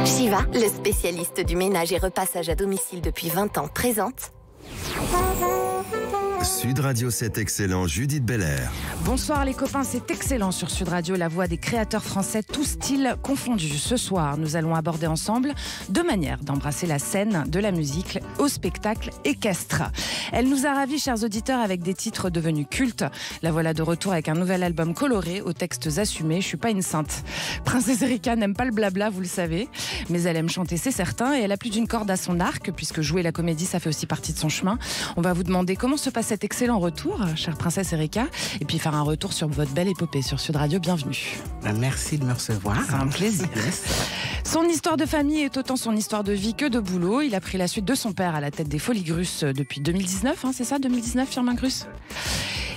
Shiva, le spécialiste du ménage et repassage à domicile depuis 20 ans, présente Sud Radio 7 Excellent, Judith Belair. Bonsoir les copains, c'est Excellent sur Sud Radio, la voix des créateurs français, tous styles confondus. Ce soir, nous allons aborder ensemble deux manières d'embrasser la scène de la musique au spectacle équestre. Elle nous a ravis, chers auditeurs, avec des titres devenus cultes. La voilà de retour avec un nouvel album coloré, aux textes assumés. Je suis pas une sainte. Princesse Erika n'aime pas le blabla, vous le savez, mais elle aime chanter, c'est certain, et elle a plus d'une corde à son arc, puisque jouer la comédie, ça fait aussi partie de son chemin. On va vous demander comment se passe cet excellent retour, chère Princesse Erika, et puis faire un retour sur votre belle épopée sur Sud Radio. Bienvenue. Merci de me recevoir. C'est un plaisir. Son histoire de famille est autant son histoire de vie que de boulot. Il a pris la suite de son père à la tête des Folies Grusses depuis 2019, c'est ça, 2019, Firmin Grus.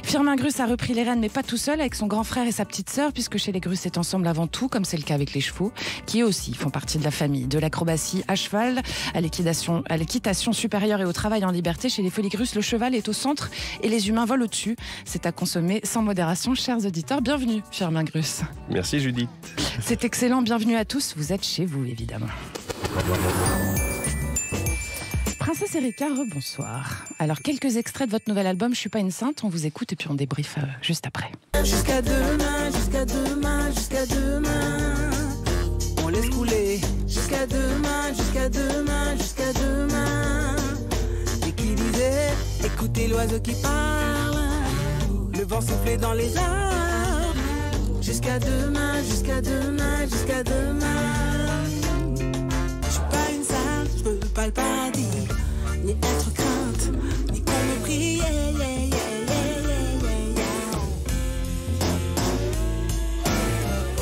Firmin Grus a repris les rênes, mais pas tout seul, avec son grand frère et sa petite sœur, puisque chez les Grus, c'est ensemble avant tout, comme c'est le cas avec les chevaux, qui eux aussi font partie de la famille. De l'acrobatie à cheval, à l'équitation supérieure et au travail en liberté, chez les Folies Grus, le cheval est au centre et les humains volent au-dessus. C'est à consommer sans modération, chers auditeurs. Bienvenue, Firmin Grus. Merci Judith. C'est excellent, bienvenue à tous. Vous êtes chez vous, évidemment. Princesse Erika, rebonsoir. Alors, quelques extraits de votre nouvel album, Je suis pas une sainte, on vous écoute et puis on débrief juste après. Jusqu'à demain, jusqu'à demain, jusqu'à demain, on laisse couler. Jusqu'à demain, jusqu'à demain, jusqu'à demain. Et qui disait, écoutez l'oiseau qui parle, le vent soufflait dans les arbres. Jusqu'à demain, jusqu'à demain, jusqu'à demain. Je suis pas une sainte, je veux pas le paradis, ni être crainte, ni qu'on me prie, yeah, yeah, yeah, yeah, yeah, yeah.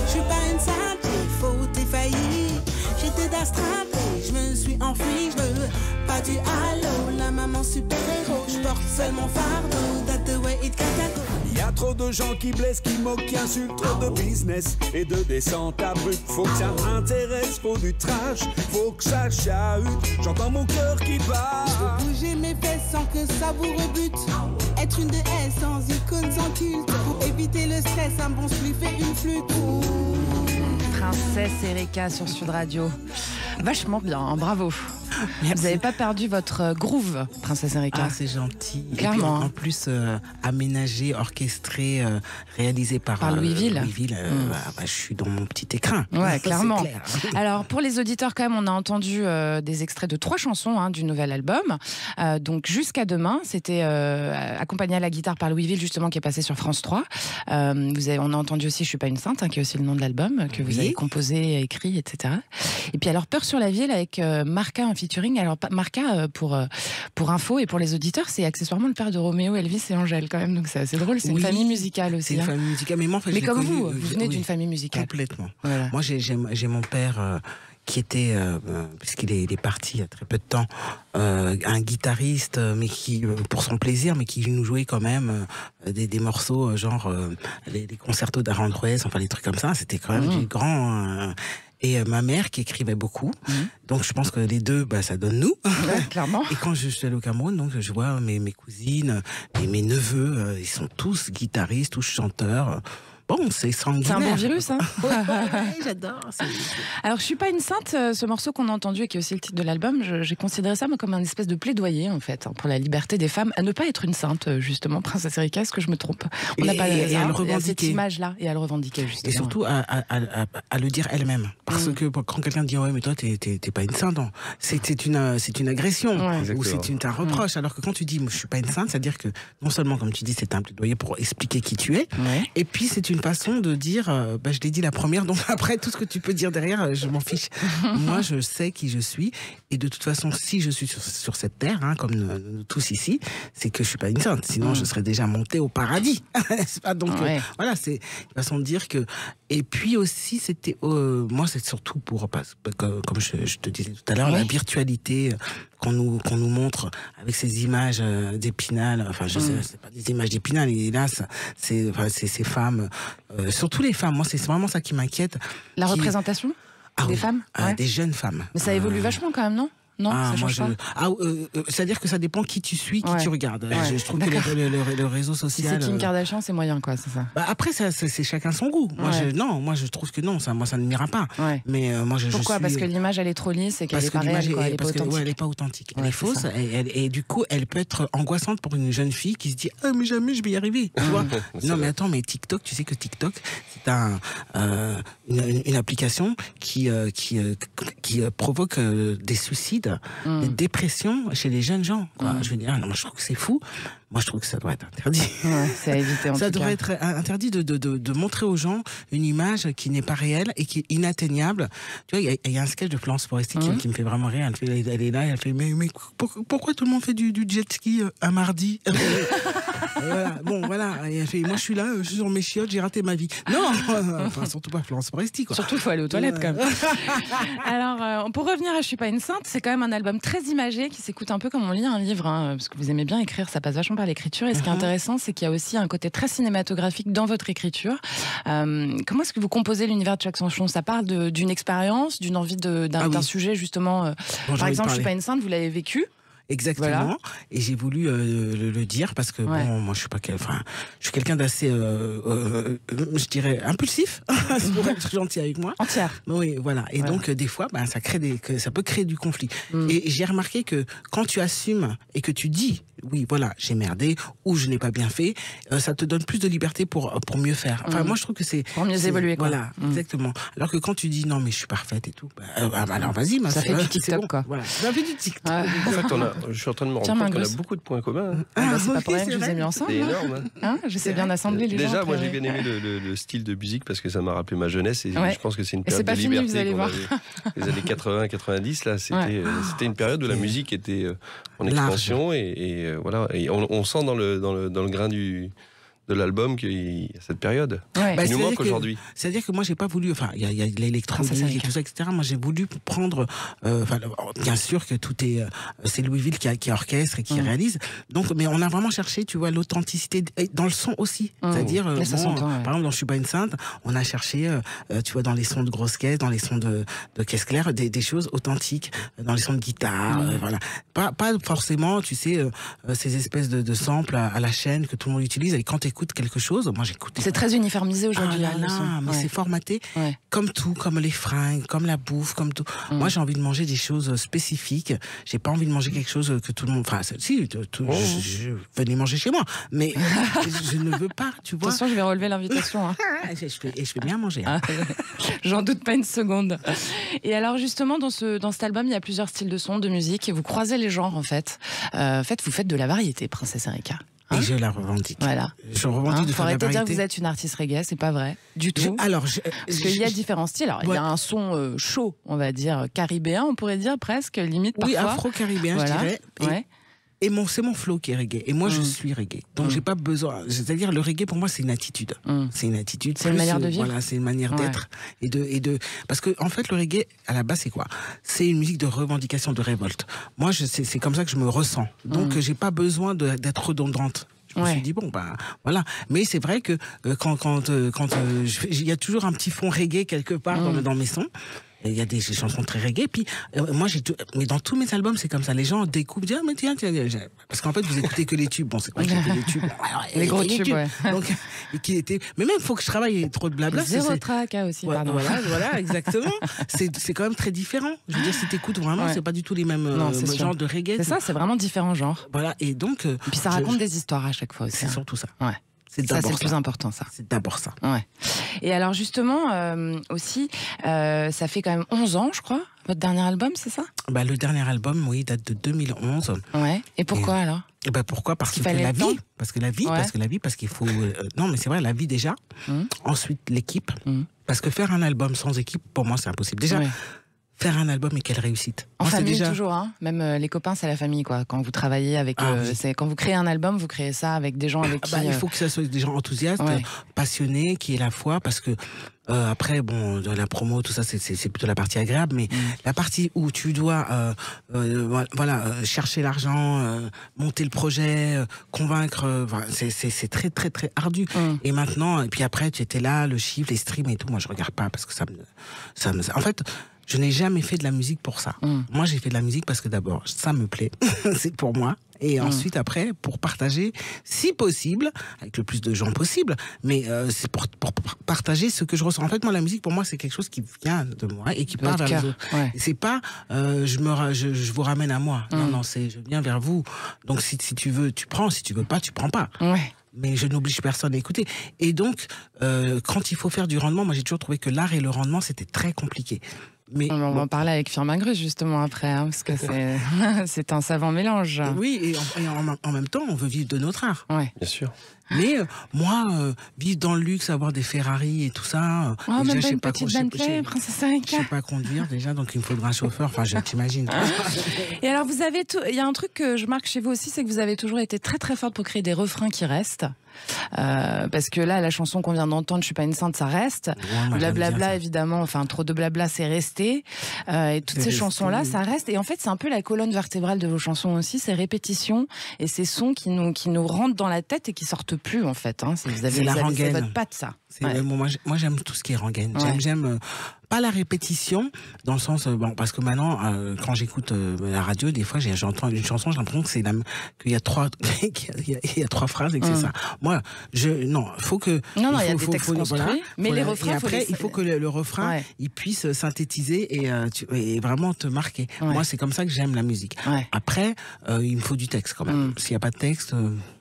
Je suis pas une sainte, il faut défaillir. J'étais d'astreinte et je me suis enfuie. Je veux pas du halo, la maman super-héros. Je porte seul mon fardeau, that's the way it gotta go. Y a trop de gens qui blessent, qui moquent, qui insultent, trop de business et de descente abrupte. Faut que ça m'intéresse, faut du trash, faut que ça chahute. J'entends mon cœur qui bat. Je veux bouger mes fesses sans que ça vous rebute. Être une déesse sans icône, sans culte. Pour éviter le stress, un bon spliff et une flûte. Princesse Erika sur Sud Radio. Vachement bien, hein, bravo. Merci. Vous n'avez pas perdu votre groove, Princesse Erika. Ah, c'est gentil. Clairement. Et puis, en plus, aménagé, orchestré, réalisé par Louisville. Je suis dans mon petit écrin. Ouais, clairement. Clair. Alors, pour les auditeurs, quand même, on a entendu des extraits de 3 chansons du nouvel album. Donc, Jusqu'à demain, c'était accompagné à la guitare par Louisville, justement, qui est passé sur France 3. On a entendu aussi Je suis pas une sainte, qui est aussi le nom de l'album, que vous avez composé, écrit, etc. Et puis, alors, Peur sur la ville avec Marca, un featuring. Alors, Marca, pour info et pour les auditeurs, c'est accessoirement le père de Roméo, Elvis et Angèle, quand même. Donc, c'est assez drôle. C'est une famille musicale aussi. C'est une famille musicale. Mais moi, en fait, mais comme connu, vous venez d'une famille musicale. Complètement. Voilà. Moi, j'ai mon père qui était, puisqu'il est parti il y a très peu de temps, un guitariste, mais qui, pour son plaisir, mais qui nous jouait quand même des morceaux, genre les concertos d'Aranjuez, enfin les trucs comme ça. C'était quand même du grand... Et ma mère qui écrivait beaucoup. Donc je pense que les deux, ça donne nous. Ouais, clairement. Et quand je suis allée au Cameroun, donc je vois mes cousines et mes neveux, ils sont tous guitaristes, tous chanteurs. Bon, c'est sanguinaire. C'est un bon virus, hein. Ouais, j'adore. Alors, Je suis pas une sainte, ce morceau qu'on a entendu et qui est aussi le titre de l'album, j'ai considéré ça moi, comme un espèce de plaidoyer, en fait, pour la liberté des femmes, à ne pas être une sainte, justement, Princesse Erika, est-ce que je me trompe? On n'a pas à le revendiquer. Cette image-là, et à le revendiquer, justement. Et surtout, à le dire elle-même. Parce que quand quelqu'un dit, ouais, mais toi, t'es pas une sainte, c'est une agression, ou c'est un reproche. Alors que quand tu dis, moi, je suis pas une sainte, c'est-à-dire que, non seulement, comme tu dis, c'est un plaidoyer pour expliquer qui tu es, et puis c'est une façon de dire, je l'ai dit la première, donc après tout ce que tu peux dire derrière, je m'en fiche. Moi, je sais qui je suis, et de toute façon, si je suis sur cette terre, comme nous tous ici, c'est que je suis pas une sainte. Sinon, je serais déjà montée au paradis. C'est pas donc voilà, c'est une façon de dire que. Et puis aussi, c'était moi, c'est surtout pour comme je te disais tout à l'heure, la virtualité qu'on nous montre avec ces images d'Épinal. Enfin, je sais, c'est pas des images d'Épinal, hélas, c'est ces femmes, surtout les femmes. Moi, c'est vraiment ça qui m'inquiète. La représentation des femmes, des jeunes femmes. Mais ça évolue vachement quand même, non? Non, ça change pas. C'est-à-dire que ça dépend qui tu suis, qui tu regardes. Je trouve que le réseau social... Si c'est Kim Kardashian, c'est moyen, quoi, c'est ça. Après, c'est chacun son goût. Moi, je trouve que non, ça ne m'ira pas. Mais moi, Pourquoi ? Parce que l'image, elle est trop lisse et qu'elle est pas réelle, quoi. Elle est pas authentique. Elle est pas authentique. Elle est fausse et du coup, elle peut être angoissante pour une jeune fille qui se dit « Ah, mais jamais je vais y arriver !» Tu vois ? Non, mais attends, mais TikTok, tu sais que TikTok, c'est une application qui provoque des suicides, des dépressions chez les jeunes gens. Quoi. Je veux dire, non, moi, je trouve que c'est fou. Moi, je trouve que ça doit être interdit. C'est à éviter, ça devrait être interdit de montrer aux gens une image qui n'est pas réelle et qui est inatteignable. Tu vois, il y a un sketch de Florence Foresti qui me fait vraiment rire. Elle est là et elle fait mais pourquoi tout le monde fait du jet ski un mardi? Voilà. Bon, voilà. Et elle fait, moi, je suis là, je suis sur mes chiottes, j'ai raté ma vie. Non, enfin, surtout pas Florence Foresti, quoi. Surtout, il faut aller aux toilettes, quand même. Alors, pour revenir à Je suis pas une sainte, c'est quand même un album très imagé qui s'écoute un peu comme on lit un livre, hein, parce que vous aimez bien écrire, ça passe vachement par l'écriture. Et ce qui est intéressant, c'est qu'il y a aussi un côté très cinématographique dans votre écriture. Comment est-ce que vous composez l'univers de chaque chanson? Ça parle d'une expérience, d'une envie d'un sujet, justement. Par exemple, Je suis pas une sainte, vous l'avez vécu. Exactement. Voilà. Et j'ai voulu le dire parce que bon, moi je suis pas je suis quelqu'un d'assez je dirais impulsif pour être gentil avec moi. Entière. Oui, voilà. Et donc des fois ça peut créer du conflit. Et j'ai remarqué que quand tu assumes et que tu dis oui, voilà, j'ai merdé ou je n'ai pas bien fait, ça te donne plus de liberté pour mieux faire. Enfin moi je trouve que c'est pour mieux évoluer, quoi. Voilà, exactement. Alors que quand tu dis non mais je suis parfaite et tout, alors vas-y, ça fait du TikTok, quoi. Voilà, ça fait du TikTok. En fait, je suis en train de me rendre compte qu'on a beaucoup de points communs. C'est pas pour rien que je vous ai mis ensemble. C'est énorme. Je sais bien d'assembler les gens. Déjà, moi j'ai bien aimé le style de musique parce que ça m'a rappelé ma jeunesse et je pense que c'est une période de liberté. Vous allez voir. Les années 80-90, là, c'était une période où la musique était en expansion et voilà. Et on sent dans le grain de l'album qu'il y a cette période. Il nous manque aujourd'hui. C'est-à-dire que moi, j'ai pas voulu... Enfin, il y a de l'électronique et tout ça, etc. Moi, j'ai voulu prendre... bien sûr que tout est... c'est Louisville qui orchestre et qui réalise. Donc, mais on a vraiment cherché, tu vois, l'authenticité dans le son aussi. C'est-à-dire, par exemple, dans Je suis pas une sainte, on a cherché, tu vois, dans les sons de grosses caisses, dans les sons de caisse claire, des choses authentiques, dans les sons de guitare, voilà. Pas forcément, tu sais, ces espèces de samples à la chaîne que tout le monde utilise. Et quand t'écoutes quelque chose, moi j'écoute. C'est très uniformisé aujourd'hui. Mais c'est formaté comme tout, comme les fringues, comme la bouffe, comme tout. Moi j'ai envie de manger des choses spécifiques. J'ai pas envie de manger quelque chose que tout le monde. Enfin, si, venez manger chez moi, mais je ne veux pas, tu vois. Attention, je vais relever l'invitation. Hein. je fais bien manger. Hein. J'en doute pas une seconde. Et alors justement, dans cet album, il y a plusieurs styles de son, de musique, et vous croisez les genres en fait. Vous faites de la variété, Princesse Erika. Et je la revendique. Voilà. Je revendique de faut arrêter de dire que variété. vous êtes une artiste reggae, c'est pas vrai du tout. Parce qu'il y a différents styles. Alors, il y a un son chaud, on va dire caribéen, on pourrait dire presque, limite parfois. Oui, afro-caribéen, je dirais. Et c'est mon flow qui est reggae. Et moi, je suis reggae. Donc, j'ai pas besoin. C'est-à-dire, le reggae, pour moi, c'est une attitude. C'est une attitude. C'est une manière de vivre. Voilà, c'est une manière d'être. Parce que, en fait, le reggae, à la base, c'est quoi? C'est une musique de revendication, de révolte. Moi, c'est comme ça que je me ressens. Donc, j'ai pas besoin d'être redondante. Je me suis dit, bon, voilà. Mais c'est vrai que il y a toujours un petit fond reggae quelque part dans mes sons. Il y a des chansons très reggae. Puis, mais dans tous mes albums, c'est comme ça. Les gens découpent, disent, ah, mais tiens. Parce qu'en fait, vous écoutez que les tubes. Bon, c'est vrai qu'il y a que les tubes. Les gros tubes, ouais. Donc, mais même, il faut que je travaille, il y a trop de blabla. Zéro track aussi, pardon. Voilà, exactement. C'est quand même très différent. Je veux dire, si t'écoutes vraiment, c'est pas du tout les mêmes genres de reggae. C'est ça, c'est vraiment différents genres. Voilà, et donc. Et puis ça raconte des histoires à chaque fois aussi. C'est surtout ça. Ouais. C'est le plus important, ça. C'est d'abord ça. Ouais. Et alors justement, aussi, ça fait quand même 11 ans, je crois, votre dernier album, c'est ça? Le dernier album, oui, date de 2011. Ouais. Et pourquoi alors? Pourquoi? Parce que la vie, parce qu'il faut... non, mais c'est vrai, la vie déjà. Ensuite, l'équipe. Parce que faire un album sans équipe, pour moi, c'est impossible. Déjà... Faire un album et quelle réussite. En famille toujours, hein. Même les copains, c'est la famille, quoi. Quand vous travaillez avec, quand vous créez un album, vous créez ça avec des gens avec qui. Il faut que ça soit des gens enthousiastes, passionnés, qui aient la foi, parce que après, bon, dans la promo, tout ça, c'est plutôt la partie agréable, mais la partie où tu dois, chercher l'argent, monter le projet, convaincre, c'est très très très ardu. Et maintenant, et puis après, tu étais là, le chiffre, les streams et tout. Moi, je regarde pas parce que ça me. En fait. Je n'ai jamais fait de la musique pour ça. Moi, j'ai fait de la musique parce que d'abord, ça me plaît, c'est pour moi. Et ensuite, après, pour partager, si possible, avec le plus de gens possible, mais c'est pour partager ce que je ressens. En fait, moi, la musique, pour moi, c'est quelque chose qui vient de moi et qui part vers les autres. Ouais. C'est pas, je vous ramène à moi. Non, c'est je viens vers vous. Donc, si tu veux, tu prends. Si tu veux pas, tu prends pas. Ouais. Mais je n'oblige personne à écouter. Et donc, quand il faut faire du rendement, moi, j'ai toujours trouvé que l'art et le rendement, c'était très compliqué. Mais, on va en parler avec Firmin Grus justement après, hein, parce que c'est un savant mélange. Oui, et en même temps, on veut vivre de notre art. Ouais. Bien sûr. Mais moi, vivre dans le luxe, avoir des Ferrari et tout ça... Oh, même pas une petite Bentley, Princesse Erika. Je sais pas conduire déjà, donc il me faudra un chauffeur, enfin je t'imagine. Et alors vous avez il y a un truc que je marque chez vous aussi, c'est que vous avez toujours été très très forte pour créer des refrains qui restent. Parce que là, la chanson qu'on vient d'entendre, Je suis pas une sainte, ça reste. Ouais, blablabla, évidemment, enfin trop de blabla, c'est resté. Et toutes ces chansons-là, ça reste. Et en fait, c'est un peu la colonne vertébrale de vos chansons aussi, ces répétitions et ces sons qui nous rentrent dans la tête et qui sortent plus en fait. Hein. Vous avez votre patte, ça. Ouais. Moi, j'aime tout ce qui est rengaine. Ouais. J'aime pas la répétition, dans le sens parce que maintenant, quand j'écoute la radio, des fois, j'entends une chanson, j'ai l'impression que qu'il y a trois phrases et que c'est ça. Moi, faut que il y a des textes construits, mais les refrains. Et après, il faut que le refrain, il puisse synthétiser et vraiment te marquer. Ouais. Moi, c'est comme ça que j'aime la musique. Ouais. Après, il me faut du texte quand même. S'il y a pas de texte.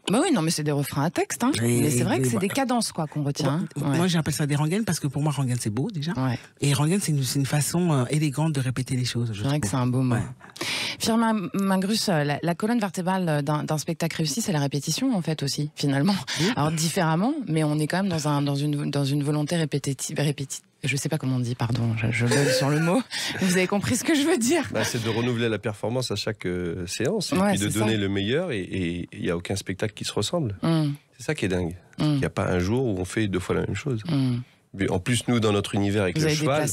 Bah oui, non, mais c'est des refrains à texte, hein. Mais c'est vrai que c'est des cadences, quoi, qu'on retient. Moi, j'appelle ça des rengaines parce que pour moi, rengaine, c'est beau, déjà. Ouais. Et rengaine, c'est une façon élégante de répéter les choses. C'est vrai que c'est un beau mot. Ouais. Firmin Grus, la colonne vertébrale d'un spectacle réussi, c'est la répétition, en fait, aussi, finalement. Oui. Alors, différemment, mais on est quand même dans une volonté répétitive. Je sais pas comment on dit, pardon, je bug sur le mot. Vous avez compris ce que je veux dire. C'est de renouveler la performance à chaque séance, et puis de donner le meilleur, et il n'y a aucun spectacle qui se ressemble. C'est ça qui est dingue. Il n'y a pas un jour où on fait 2 fois la même chose. En plus, nous, dans notre univers avec le cheval,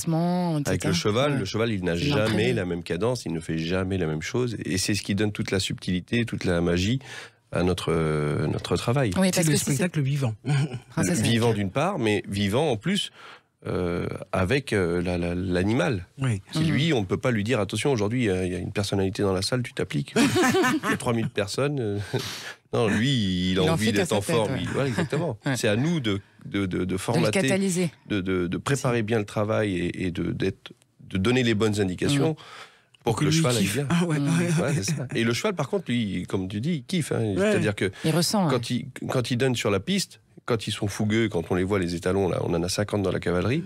le cheval, il n'a jamais la même cadence, il ne fait jamais la même chose, et c'est ce qui donne toute la subtilité, toute la magie à notre travail. Oui, c'est le spectacle vivant. Vivant d'une part, mais vivant en plus... avec l'animal. Oui. Qui lui, on ne peut pas lui dire attention, aujourd'hui il y a une personnalité dans la salle, tu t'appliques. Il y a 3000 personnes. Non, lui, il a envie d'être en forme. Ouais. Voilà, exactement. Ouais. C'est à nous de formater, de préparer bien le travail et de donner les bonnes indications. Pour que le cheval aille bien. C'est ça. Et le cheval, par contre, lui, comme tu dis, il kiffe. Hein. C'est-à-dire que il ressent, quand il donne sur la piste, quand ils sont fougueux, quand on les voit, les étalons, là, on en a 50 dans la cavalerie,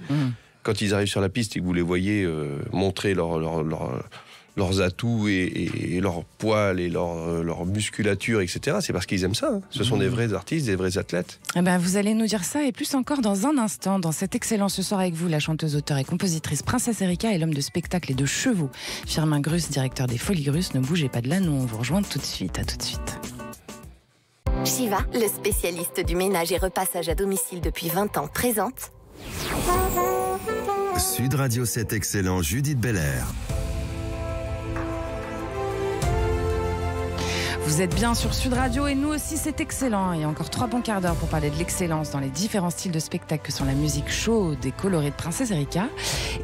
quand ils arrivent sur la piste et que vous les voyez montrer leurs atouts et leurs poils et leur musculature, etc., c'est parce qu'ils aiment ça. Hein. Ce sont des vrais artistes, des vrais athlètes. Eh ben, vous allez nous dire ça et plus encore dans un instant, dans cet excellent Ce soir avec vous, la chanteuse, auteure et compositrice Princesse Erika et l'homme de spectacle et de chevaux, Firmin Grus, directeur des Folies Grus. Ne bougez pas de là, nous on vous rejoint tout de suite. À tout de suite. Shiva, le spécialiste du ménage et repassage à domicile depuis 20 ans, présente Sud Radio 7 Excellent, Judith Belair. Vous êtes bien sur Sud Radio et nous aussi c'est excellent. Il y a encore 3 bons quarts d'heure pour parler de l'excellence dans les différents styles de spectacle que sont la musique chaude et colorée de Princesse Erika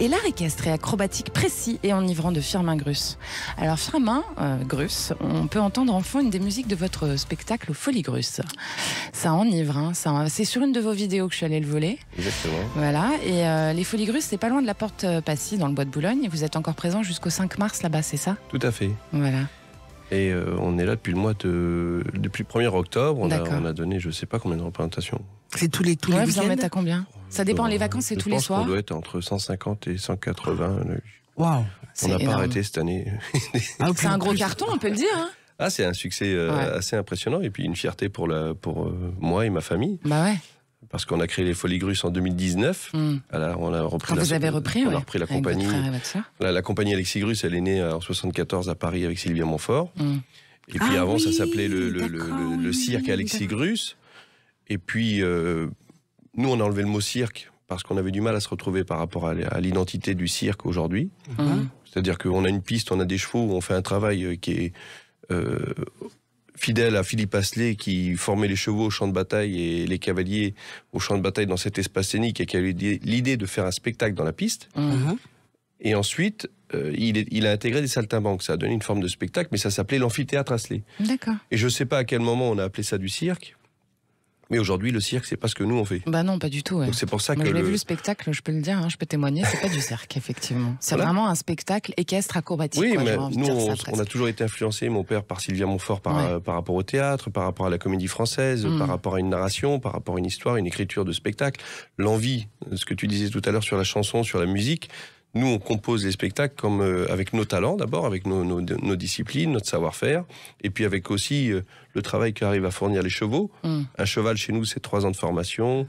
et l'art équestre et acrobatique précis et enivrant de Firmin Grus. Alors Firmin Grus, on peut entendre en fond une des musiques de votre spectacle aux Folies Grus. Ça enivre, hein, c'est sur une de vos vidéos que je suis allée le voler. Exactement. Voilà, et les Folies Grus, c'est pas loin de la Porte Passy dans le bois de Boulogne et vous êtes encore présent jusqu'au 5 mars là-bas, c'est ça ? Tout à fait. Voilà. Et on est là depuis depuis le 1er octobre. On a donné, je ne sais pas combien de représentations. C'est tous les week-ends. Vous en mettez à combien ? Ça dépend, les vacances, c'est tous les soirs. On doit être entre 150 et 180. Waouh ! On n'a pas arrêté cette année. C'est un gros carton, on peut le dire. Hein. C'est un succès assez impressionnant et puis une fierté pour moi et ma famille. Bah ouais. Parce qu'on a créé les Folies Grus en 2019. Alors, on a repris on a repris la compagnie. La compagnie Alexis Grus, elle est née en 74 à Paris avec Sylvia Montfort. Et puis avant, ça s'appelait le cirque Alexis Grus. Et puis, nous, on a enlevé le mot cirque parce qu'on avait du mal à se retrouver par rapport à l'identité du cirque aujourd'hui. C'est-à-dire qu'on a une piste, on a des chevaux, on fait un travail qui est... fidèle à Philippe Asselet qui formait les chevaux au champ de bataille et les cavaliers au champ de bataille dans cet espace scénique et qui a eu l'idée de faire un spectacle dans la piste. Et ensuite, il a intégré des saltimbanques. Ça a donné une forme de spectacle, mais ça s'appelait l'amphithéâtre Asselet. D'accord. Et je ne sais pas à quel moment on a appelé ça du cirque. Mais aujourd'hui, le cirque, c'est pas ce que nous on fait. Bah non, pas du tout. Ouais. Donc c'est pour ça Moi, que je l'ai vu le spectacle, je peux le dire, je peux témoigner, c'est pas du cirque, effectivement. C'est vraiment un spectacle équestre acrobatique. Oui, quoi, mais nous, on a toujours été influencés, mon père, par Sylvia Montfort, par rapport au théâtre, par rapport à la comédie française, par rapport à une narration, par rapport à une histoire, une écriture de spectacle. L'envie, ce que tu disais tout à l'heure sur la chanson, sur la musique. Nous, on compose les spectacles comme avec nos talents d'abord, avec nos disciplines, notre savoir-faire, et puis avec aussi le travail qu'arrivent à fournir les chevaux. Un cheval, chez nous, c'est 3 ans de formation.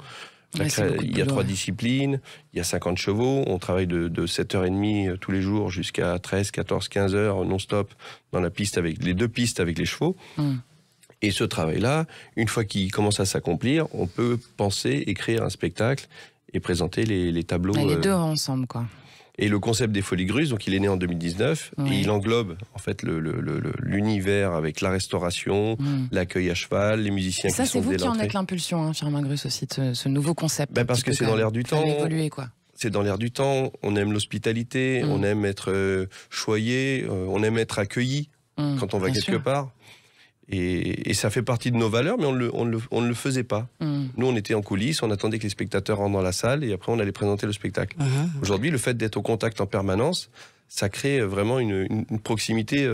Il y a 3 disciplines, il y a 50 chevaux. On travaille de 7h30 tous les jours jusqu'à 13, 14, 15 heures non-stop dans la piste avec les 2 pistes avec les chevaux. Et ce travail-là, une fois qu'il commence à s'accomplir, on peut penser, écrire un spectacle et présenter les tableaux. Les 2 ensemble, quoi. Et le concept des Folies Grusses, donc il est né en 2019, et il englobe en fait l'univers avec la restauration, l'accueil à cheval, les musiciens qui sont dès l'entrée. Ça, c'est vous qui en êtes l'impulsion, hein, Firmin Grus, aussi, de ce nouveau concept. Parce que c'est dans l'air du temps. Évoluer, quoi. C'est dans l'air du temps, on aime l'hospitalité, on aime être choyé, on aime être accueilli quand on va quelque part. Et ça fait partie de nos valeurs, mais on ne le faisait pas. Nous, on était en coulisses, on attendait que les spectateurs rentrent dans la salle et après, on allait présenter le spectacle. Aujourd'hui, le fait d'être au contact en permanence, ça crée vraiment une proximité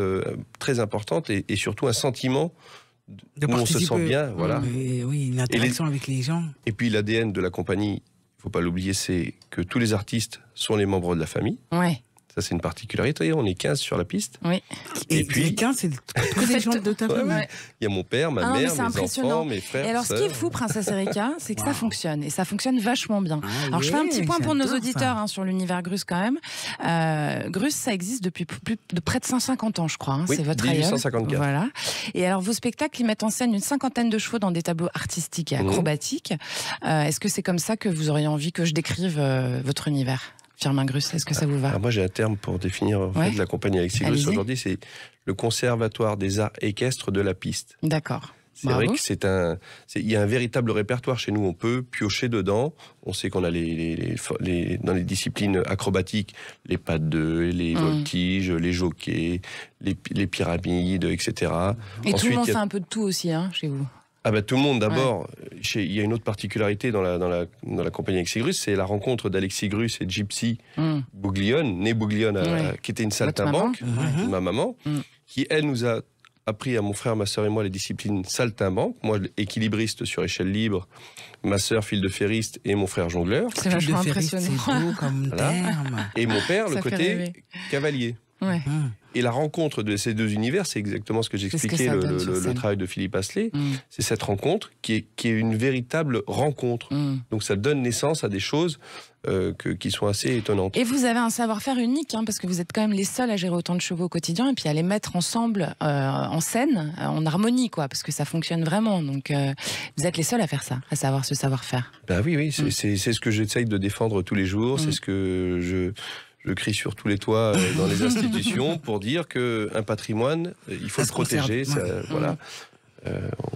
très importante et surtout un sentiment où on se sent bien. Voilà. Oui, une interaction avec les gens. Et puis, l'ADN de la compagnie, il ne faut pas l'oublier, c'est que tous les artistes sont les membres de la famille. Ouais. Ça, c'est une particularité. On est 15 sur la piste. Oui. Et puis, les 15, c'est que des gens de ta famille. Il y a mon père, ma mère, mes enfants, mes frères. Et alors, ce qui est fou, Princesse Erika, c'est que ça fonctionne. Et ça fonctionne vachement bien. Alors, je fais un petit point pour nos auditeurs sur l'univers Grus, quand même. Grus, ça existe depuis près de 150 ans, je crois. Oui, c'est votre 1854. Voilà. Et alors, vos spectacles, ils mettent en scène une 50aine de chevaux dans des tableaux artistiques et acrobatiques. Est-ce que c'est comme ça que vous auriez envie que je décrive votre univers ? Firmin Grus, est-ce que ça vous va ? Alors moi, j'ai un terme pour définir la compagnie Alexis Grus aujourd'hui, c'est le Conservatoire des arts équestres de la piste. D'accord. C'est vrai que il y a un véritable répertoire chez nous. On peut piocher dedans. On sait qu'on a dans les disciplines acrobatiques, les pas de deux, les voltiges, les jockeys, les pyramides, etc. Et ensuite, tout le monde fait un peu de tout aussi, chez vous. Tout le monde d'abord. Il y a une autre particularité dans la compagnie Alexis Grus, c'est la rencontre d'Alexis Grus et Gypsy Bouglione, née Bouglione, qui était une saltimbanque, ma maman, qui elle nous a appris à mon frère, ma sœur et moi les disciplines saltimbanque. Moi, équilibriste sur échelle libre, ma sœur fil de ferriste et mon frère jongleur. C'est vachement impressionnant. C'est beau comme terme. Et mon père, le côté cavalier. Ouais. Et la rencontre de ces 2 univers, c'est exactement ce que j'expliquais, le travail de Philippe Asselet. C'est cette rencontre qui est une véritable rencontre. Donc ça donne naissance à des choses qui sont assez étonnantes. Et vous avez un savoir-faire unique, parce que vous êtes quand même les seuls à gérer autant de chevaux au quotidien et puis à les mettre ensemble en scène, en harmonie, parce que ça fonctionne vraiment. Donc vous êtes les seuls à faire ça, à savoir ce savoir-faire. Oui, c'est ce que j'essaye de défendre tous les jours, c'est ce que je crie sur tous les toits dans les institutions pour dire qu'un patrimoine, il faut le protéger. Voilà.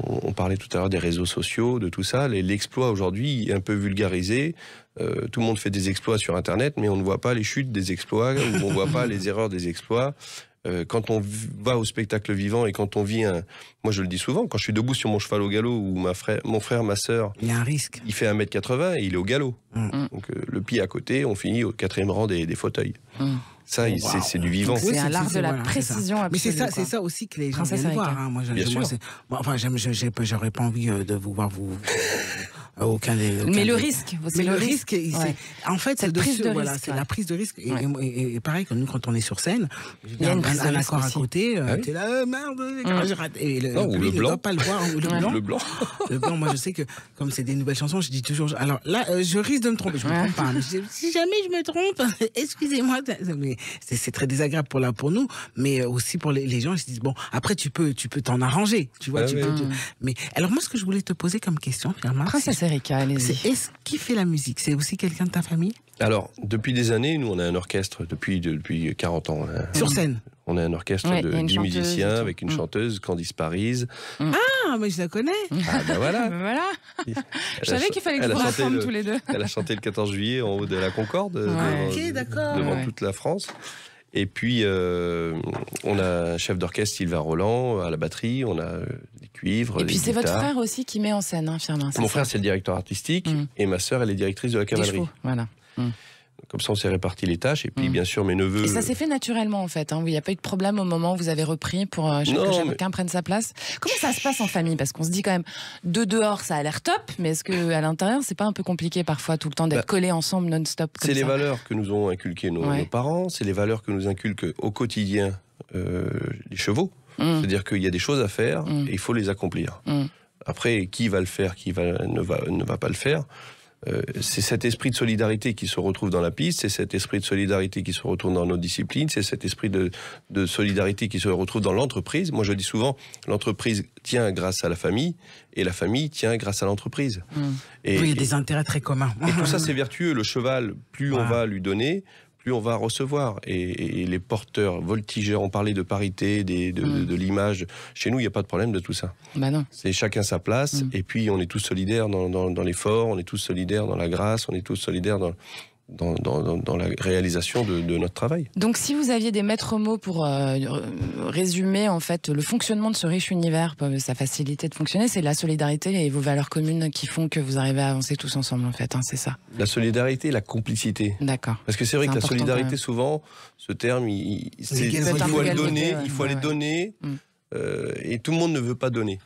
On parlait tout à l'heure des réseaux sociaux, de tout ça. L'exploit aujourd'hui est un peu vulgarisé. Tout le monde fait des exploits sur Internet, mais on ne voit pas les chutes des exploits, ou on ne voit pas les erreurs des exploits. Quand on va au spectacle vivant et quand on vit moi je le dis souvent, quand je suis debout sur mon cheval au galop ou mon frère, ma sœur, il y a un risque. Il fait 1m80 et il est au galop. Donc le pied à côté, on finit au 4e rang des fautails. Ça, c'est du vivant. C'est un art de la précision absolue. Mais c'est ça aussi que les gens viennent voir. Moi, j'aurais pas envie de vous voir mais le risque, en fait, c'est la prise de risque. Et pareil, que nous, quand on est sur scène, il y a un accord à côté, t'es là, merde, j'ai raté. Et le public ne doit pas le voir. Le blanc, moi, je sais que, comme c'est des nouvelles chansons, je dis toujours, alors là, je risque de me tromper, je me trompe pas. Mais si jamais je me trompe, excusez-moi. C'est très désagréable pour nous, mais aussi pour les gens, ils se disent, bon, après, tu peux t'en arranger, tu vois, mais alors, moi, ce que je voulais te poser comme question, finalement, Erika, allez-y. Est-ce qui fait la musique? C'est aussi quelqu'un de ta famille? Alors, depuis des années, nous, on a un orchestre depuis 40 ans. Sur scène? On a un orchestre de 10 musiciens avec une chanteuse, Candice Paris. Ah, mais je la connais. Ah, ben voilà. Voilà. Je savais qu'il fallait que vous rassemble tous les deux. Elle a chanté le 14 juillet en haut de la Concorde, devant toute la France. Et puis, on a un chef d'orchestre, Sylvain Roland, à la batterie, on a des cuivres. Et puis c'est votre frère aussi qui met en scène, hein, Firmin. Mon frère, c'est le directeur artistique, et ma sœur, elle est directrice de la cavalerie. Voilà. Comme ça, on s'est réparti les tâches. Et puis, bien sûr, mes neveux... Et ça s'est fait naturellement, en fait. Hein. Il n'y a pas eu de problème au moment où vous avez repris pour que chacun prenne sa place. Comment ça se passe en famille? Parce qu'on se dit quand même, de dehors, ça a l'air top. Mais est-ce qu'à l'intérieur, c'est pas un peu compliqué parfois, tout le temps, d'être collés ensemble non-stop? C'est les valeurs que nous ont inculquées nos parents. C'est les valeurs que nous inculquent au quotidien les chevaux. C'est-à-dire qu'il y a des choses à faire et il faut les accomplir. Après, qui va le faire, qui ne va pas le faire, c'est cet esprit de solidarité qui se retrouve dans la piste, c'est cet esprit de solidarité qui se retrouve dans nos disciplines, c'est cet esprit de solidarité qui se retrouve dans l'entreprise. Moi, je dis souvent, l'entreprise tient grâce à la famille, et la famille tient grâce à l'entreprise. Et il y a des intérêts très communs. Et tout ça, c'est vertueux. Le cheval, plus on va lui donner, plus on va recevoir. Et les porteurs, voltigeurs, on parlait de parité, de l'image. Chez nous, il n'y a pas de problème de tout ça. Bah non. C'est chacun sa place, et puis on est tous solidaires dans l'effort, on est tous solidaires dans la grâce, on est tous solidaires dans la réalisation de notre travail. Donc si vous aviez des maîtres mots pour résumer en fait le fonctionnement de ce riche univers, sa facilité de fonctionner, c'est la solidarité et vos valeurs communes qui font que vous arrivez à avancer tous ensemble en fait, hein, c'est ça? La solidarité, la complicité. D'accord. Parce que c'est vrai que la solidarité, souvent, ce terme, il faut aller donner, il faut aller donner, et tout le monde ne veut pas donner.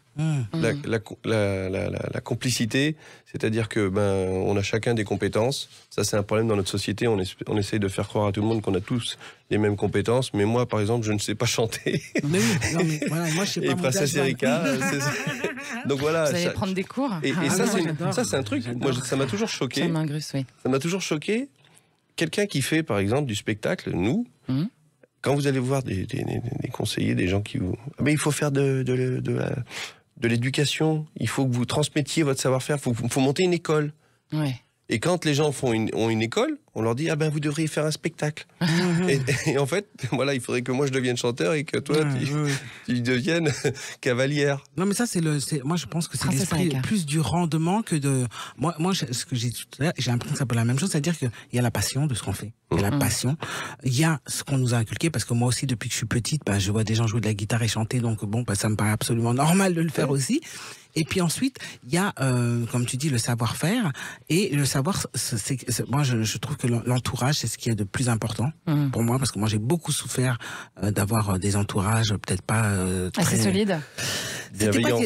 La complicité, c'est-à-dire que on a chacun des compétences. Ça, c'est un problème dans notre société. On essaye de faire croire à tout le monde qu'on a tous les mêmes compétences. Mais moi, par exemple, je ne sais pas chanter. Mais voilà, moi, je sais pas. Et Princesse Erika, donc voilà. Vous allez prendre des cours. Et ça, c'est un truc. Moi, ça m'a toujours choqué. Ça m'a toujours choqué. Quelqu'un qui fait, par exemple, du spectacle, nous. Quand vous allez voir des conseillers, des gens qui vous... il faut faire de l'éducation, il faut que vous transmettiez votre savoir-faire, il faut monter une école. Ouais. Et quand les gens ont une école, on leur dit vous devriez faire un spectacle. et en fait, voilà, il faudrait que moi je devienne chanteur et que toi tu deviennes cavalière. Non, mais ça moi je pense que c'est l'esprit plus du rendement que de. Moi ce que j'ai dit tout à l'heure, j'ai l'impression que c'est un peu la même chose, c'est-à-dire qu'il y a la passion de ce qu'on fait. Il y a la passion, il y a ce qu'on nous a inculqué, parce que moi aussi depuis que je suis petite, je vois des gens jouer de la guitare et chanter, donc ça me paraît absolument normal de le faire aussi. Et puis ensuite, il y a, comme tu dis, le savoir-faire. Et le savoir, moi, je trouve que l'entourage, c'est ce qui est de plus important pour moi, parce que moi, j'ai beaucoup souffert d'avoir des entourages peut-être pas très... Assez solides.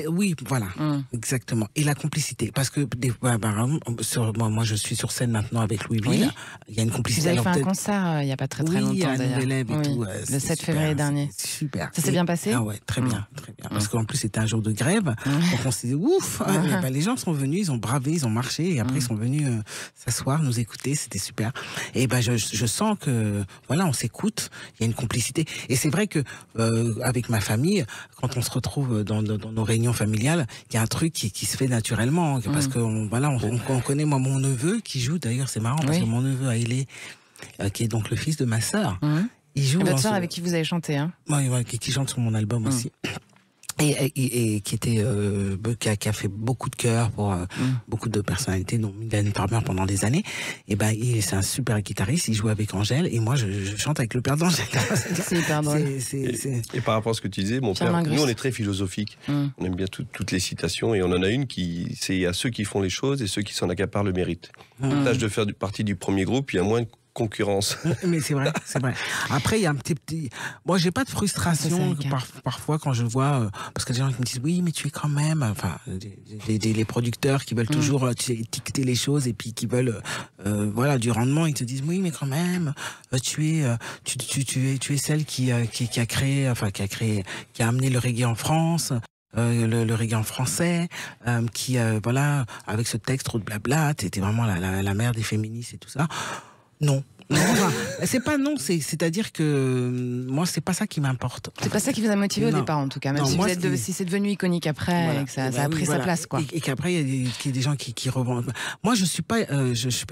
Oui, voilà, exactement. Et la complicité, parce que moi, je suis sur scène maintenant avec Louis Ville. Il y a une complicité. Vous avez fait un concert il n'y a pas très longtemps, d'ailleurs. Oui, à élève et tout. Le 7 février dernier. Super. Ça s'est bien passé? Ah ouais, très bien, très bien. Parce qu'en plus, c'était un jour de grève. Donc on s'est dit, ouf, les gens sont venus, ils ont bravé, ils ont marché, et après ils sont venus s'asseoir, nous écouter, c'était super. Et je sens que, voilà, on s'écoute, il y a une complicité. Et c'est vrai que, avec ma famille, quand on se retrouve dans nos réunions familiales, il y a un truc qui se fait naturellement, parce que, on connaît, moi, mon neveu qui joue, d'ailleurs, c'est marrant, parce que mon neveu Aïlé, qui est donc le fils de ma sœur, il joue. Votre sœur avec qui vous avez chanté, hein? Oui, qui chante sur mon album aussi. Et qui était qui a fait beaucoup de chœurs pour beaucoup de personnalités, dont Mylène Farmer pendant des années. Et c'est un super guitariste, il joue avec Angèle, et moi je chante avec le père d'Angèle. C'est hyper drôle. Et par rapport à ce que tu disais, mon père, nous on est très philosophique. On aime bien toutes les citations, et on en a une qui, c'est à ceux qui font les choses et ceux qui s'en accaparent le mérite. Tâche de faire partie du premier groupe, il y a moins de concurrence. Mais c'est vrai, c'est vrai. Après, il y a un petit... Moi, j'ai pas de frustration parfois quand je vois... parce que des gens qui me disent, oui, mais tu es quand même... Enfin, les producteurs qui veulent toujours étiqueter les choses et puis qui veulent du rendement, ils te disent, oui, mais quand même, tu es celle qui a créé... Enfin, qui a amené le reggae en France... le reggae en français, qui, avec ce texte trop de blabla, t'étais vraiment la mère des féministes et tout ça. Non. C'est pas non, c'est-à-dire que moi, c'est pas ça qui m'importe. C'est pas ça qui vous a motivé au départ, en tout cas, même si c'est devenu iconique après, et que ça a pris sa place, quoi. Et qu'après, il y a des gens qui revendent. Moi, je fais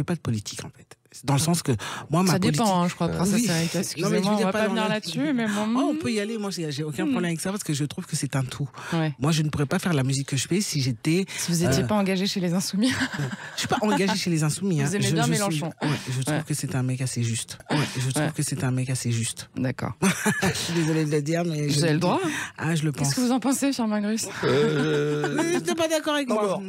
pas de politique, en fait. Dans le sens que moi, ma politique... Ça dépend, je crois, Princesse Erika. Excusez-moi, on va pas venir là-dessus, mais on peut y aller. Moi, j'ai aucun problème avec ça parce que je trouve que c'est un tout. Ouais. Moi, je ne pourrais pas faire la musique que je fais si j'étais... Si vous n'étiez pas engagé chez les Insoumis. Je suis pas engagé chez les Insoumis. Vous aimez bien Mélenchon. Je trouve que c'est un mec assez juste. Je trouve que c'est un mec assez juste. D'accord. Je suis désolée de le dire, mais... Vous avez le droit. Ah, je le pense. Qu'est-ce que vous en pensez, Firmin Grus? Vous n'êtes pas d'accord avec moi.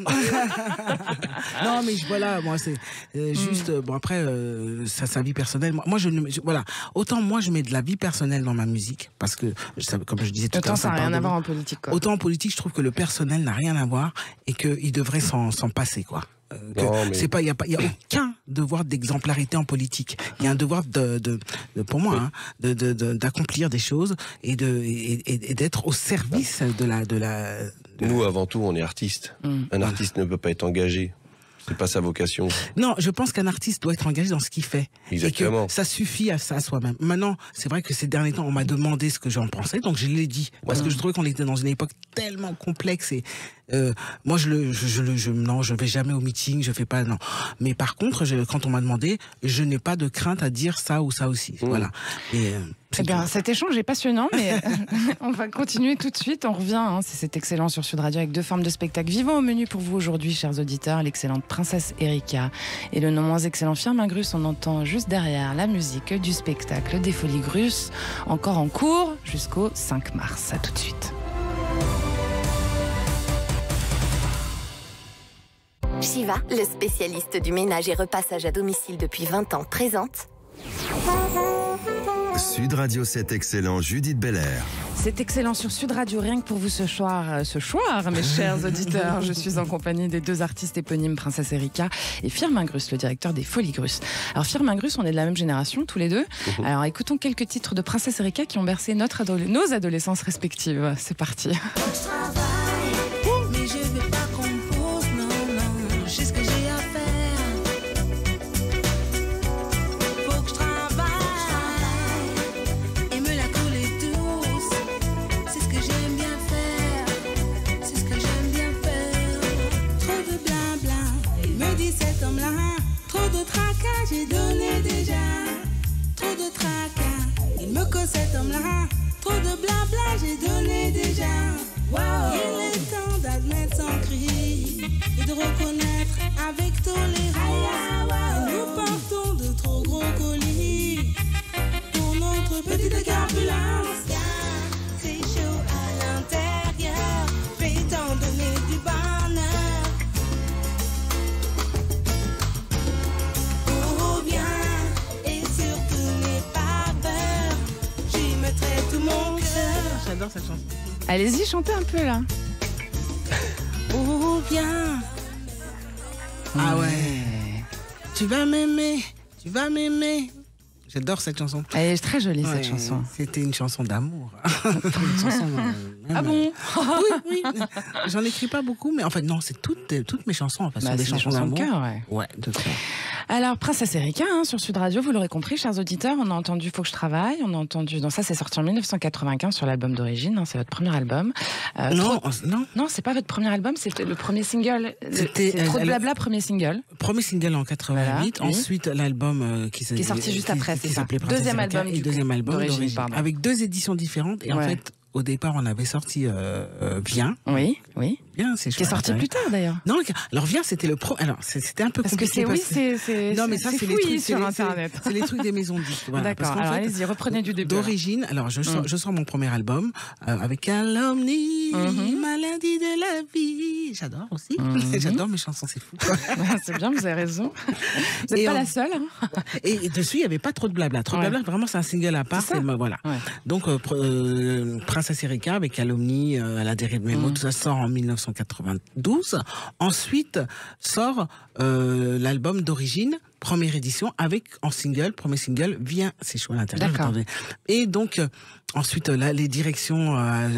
Non, mais voilà, moi, c'est juste... Bon, après, sa vie personnelle... Moi, voilà. Autant moi, je mets de la vie personnelle dans ma musique, parce que, comme je disais tout à l'heure... Autant ça n'a rien à voir en politique, quoi. Autant en politique, je trouve que le personnel n'a rien à voir et qu'il devrait s'en passer, quoi. Il n'y a aucun devoir d'exemplarité en politique. Il y a un devoir pour moi, d'accomplir des choses et d'être au service de la. Nous, avant tout, on est artistes. Un artiste ne peut pas être engagé. C'est pas sa vocation. Non, je pense qu'un artiste doit être engagé dans ce qu'il fait. Exactement. Et que ça suffit à ça soi-même. Maintenant, c'est vrai que ces derniers temps, on m'a demandé ce que j'en pensais, donc je l'ai dit. Parce que je trouvais qu'on était dans une époque tellement complexe et moi, je vais jamais au meeting, je fais pas, non. Mais par contre, quand on m'a demandé, je n'ai pas de crainte à dire ça ou ça aussi. Voilà. Et, eh bien, cet échange est passionnant, mais on va continuer tout de suite. On revient, c'est cet excellent sur Sud Radio avec 2 formes de spectacle vivants au menu pour vous aujourd'hui, chers auditeurs. L'excellente Princesse Erika et le non moins excellent Firmin Grus. On entend juste derrière la musique du spectacle des Folies Grus, encore en cours jusqu'au 5 mars. À tout de suite. Shiva, le spécialiste du ménage et repassage à domicile depuis 20 ans, présente Sud Radio 7 excellent, Judith Belair. C'est excellent sur Sud Radio, rien que pour vous ce soir, mes chers auditeurs. Je suis en compagnie des 2 artistes éponymes, Princesse Erika et Firmin Grus, le directeur des Folies Grus. Alors Firmin Grus, on est de la même génération, tous les deux. Alors écoutons quelques titres de Princesse Erika qui ont bercé nos adolescences respectives. C'est parti. J'ai donné déjà trop de tracas. Il me cause cet homme-là. Trop de blabla, j'ai donné déjà. Wow. Il est temps d'admettre son cri et de reconnaître avec tolérance que nous portons de trop gros colis pour notre petite turbulence. C'est chaud à l'intérieur, fait-on donner du bonheur. J'adore cette chanson. Allez-y, chantez un peu là. Oh bien. Ah ouais. Tu vas m'aimer, tu vas m'aimer. J'adore cette chanson. Elle est très jolie, cette chanson. C'était une chanson d'amour. Une chanson, ah bon? Oui. J'en écris pas beaucoup, mais en fait, non, c'est toutes mes chansons. En fait, sont des chansons d'amour. De cœur, ouais, de cœur. Alors, Princesse Erika, sur Sud Radio, vous l'aurez compris, chers auditeurs, on a entendu Faut que je travaille, on a entendu... Donc ça, c'est sorti en 1995 sur l'album d'origine, c'est votre premier album. Non, c'est pas votre premier album, c'était le premier single. C'était Trop de blabla, premier single. Premier single en 88, voilà, ensuite l'album qui est sorti juste après, qui s'appelait Princesse Erika, et deuxième album d'origine, avec 2 éditions différentes, et en fait... Au départ, on avait sorti Viens. Oui. Bien, c'est chouette. Qui est sorti plus tard d'ailleurs. Non, alors Viens, c'était le pro. Alors, c'était un peu compliqué. C'est non, mais ça, c'est les trucs sur Internet. C'est les trucs des maisons de disques. Voilà. D'accord. Alors allez-y, reprenez du début. D'origine, alors je sors mon premier album avec Calomnie, Maladie de la vie. J'adore aussi. J'adore mes chansons, c'est fou. C'est bien, vous avez raison. Vous n'êtes pas la seule. Et dessus, il n'y avait pas trop de blabla. Trop de blabla, vraiment, c'est un single à part. Voilà. Donc, Princesse Erika avec Calomnie, à la dérive de mes mots, tout ça sort en 1992. Ensuite sort l'album d'origine, première édition, avec en single, premier single, Viens, c'est chaud à l'intérieur. Et donc Ensuite, là, les directions à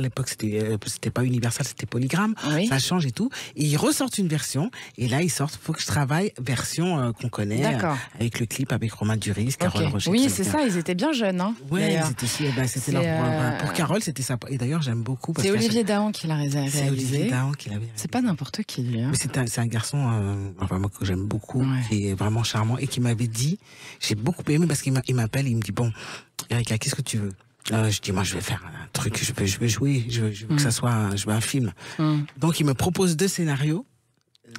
l'époque, c'était pas Universal, c'était Polygram. Oui. Ça change et tout. Et ils ressortent une version. Et là, ils sortent Faut que je travaille version qu'on connaît, avec le clip avec Romain Duris, Carole Rocher. Oui, c'est ça. Ils étaient bien jeunes. Hein, ouais, c'était leur pour Carole, c'était ça. Et d'ailleurs, j'aime beaucoup. C'est Olivier Dahan qui l'a réalisé. C'est Olivier Dahan qui l'a réalisé. C'est pas n'importe qui. Hein. Mais c'est un garçon vraiment que j'aime beaucoup, qui est vraiment charmant et qui m'avait dit, j'ai beaucoup aimé parce qu'il m'appelle, il me dit bon, Erika, qu'est-ce que tu veux? Je dis moi je vais faire un truc, je vais jouer, je veux que ça soit un film. Donc il me propose 2 scénarios.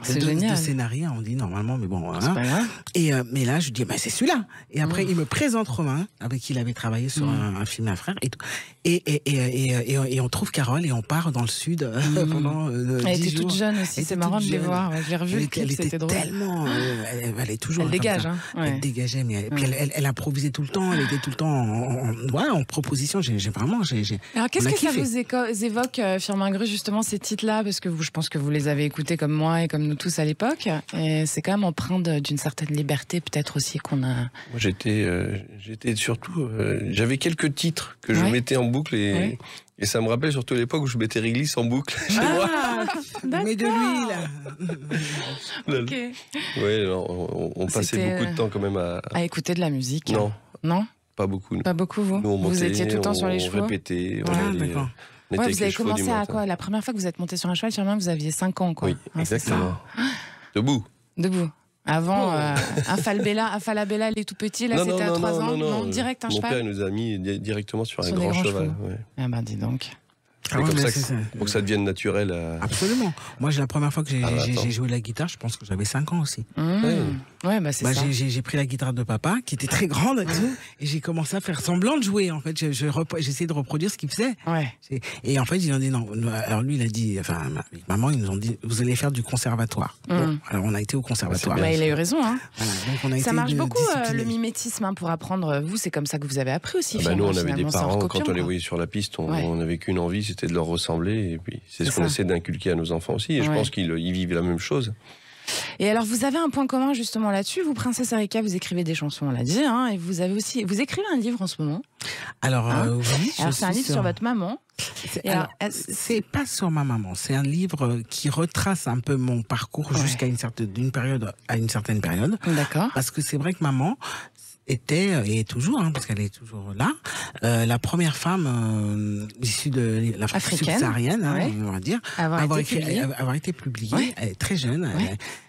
C'est génial. 2 scénarios, on dit normalement, mais bon. C'est pas grave. Et mais là, je dis, c'est celui-là. Et après, il me présente Romain, avec qui il avait travaillé sur un film Un frère et tout. Et on trouve Carole et on part dans le sud pendant 10 jours. Elle était toute jeune aussi, c'est marrant de les voir. Je l'ai revu, le clip, c'était drôle. Tellement, elle est toujours. Elle dégage, hein. Elle dégageait, mais puis elle improvisait tout le temps. Elle était tout le temps en proposition. Alors qu'est-ce que ça vous évoque, Firmin Grue, justement ces titres-là, parce que je pense que vous les avez écoutés comme moi et comme nous tous à l'époque, et c'est quand même empreint d'une certaine liberté peut-être aussi qu'on a. Moi j'étais surtout, j'avais quelques titres que je mettais en boucle et ça me rappelle surtout l'époque où je mettais Réglisse en boucle chez moi. Mais de l'huile. Ok. Ouais, on passait beaucoup de temps quand même à écouter de la musique. Non, pas beaucoup. Pas beaucoup, vous. Nous, on montait, vous étiez tout le temps sur les chevaux. On répétait. D'accord. Vous avez commencé à quoi? La première fois que vous êtes monté sur un cheval, Firmin, vous aviez 5 ans, quoi. Oui, exactement. Debout. Avant, un Falabella, il est tout petit, là c'était à 3 ans. Non, direct un cheval. Mon père nous a mis directement sur un grand cheval. Ouais. Ah bah dis donc. Pour que ça devienne naturel. Absolument. Moi, la première fois que j'ai joué la guitare, je pense que j'avais 5 ans aussi. Ouais, c'est ça. J'ai pris la guitare de papa, qui était très grande et tout, et j'ai commencé à faire semblant de jouer. En fait, j'essayais de reproduire ce qu'il faisait. Ouais. Et en fait, ils ont dit non. Alors lui, il a dit, enfin, maman, ils nous ont dit, vous allez faire du conservatoire. Bon, alors on a été au conservatoire. Il a eu raison. Hein. Voilà, donc ça marche beaucoup le mimétisme pour apprendre. Vous, c'est comme ça que vous avez appris aussi. Nous, on avait des parents, quand on les voyait sur la piste, on n'avait qu'une envie, c'était de leur ressembler. Et puis, c'est ce qu'on essaie d'inculquer à nos enfants aussi. Et je pense qu'ils vivent la même chose. Et alors, vous avez un point commun justement là-dessus. Vous, Princesse Erika, vous écrivez des chansons, on l'a dit, hein, et vous écrivez un livre en ce moment. Alors, oui. Alors, c'est un livre sur votre maman. C'est pas sur ma maman. C'est un livre qui retrace un peu mon parcours jusqu'à une période à une certaine période. D'accord. Parce que c'est vrai que maman était et est toujours, parce qu'elle est toujours là, la première femme issue de l'Afrique subsaharienne, on va dire, avoir été publiée. Elle est très jeune.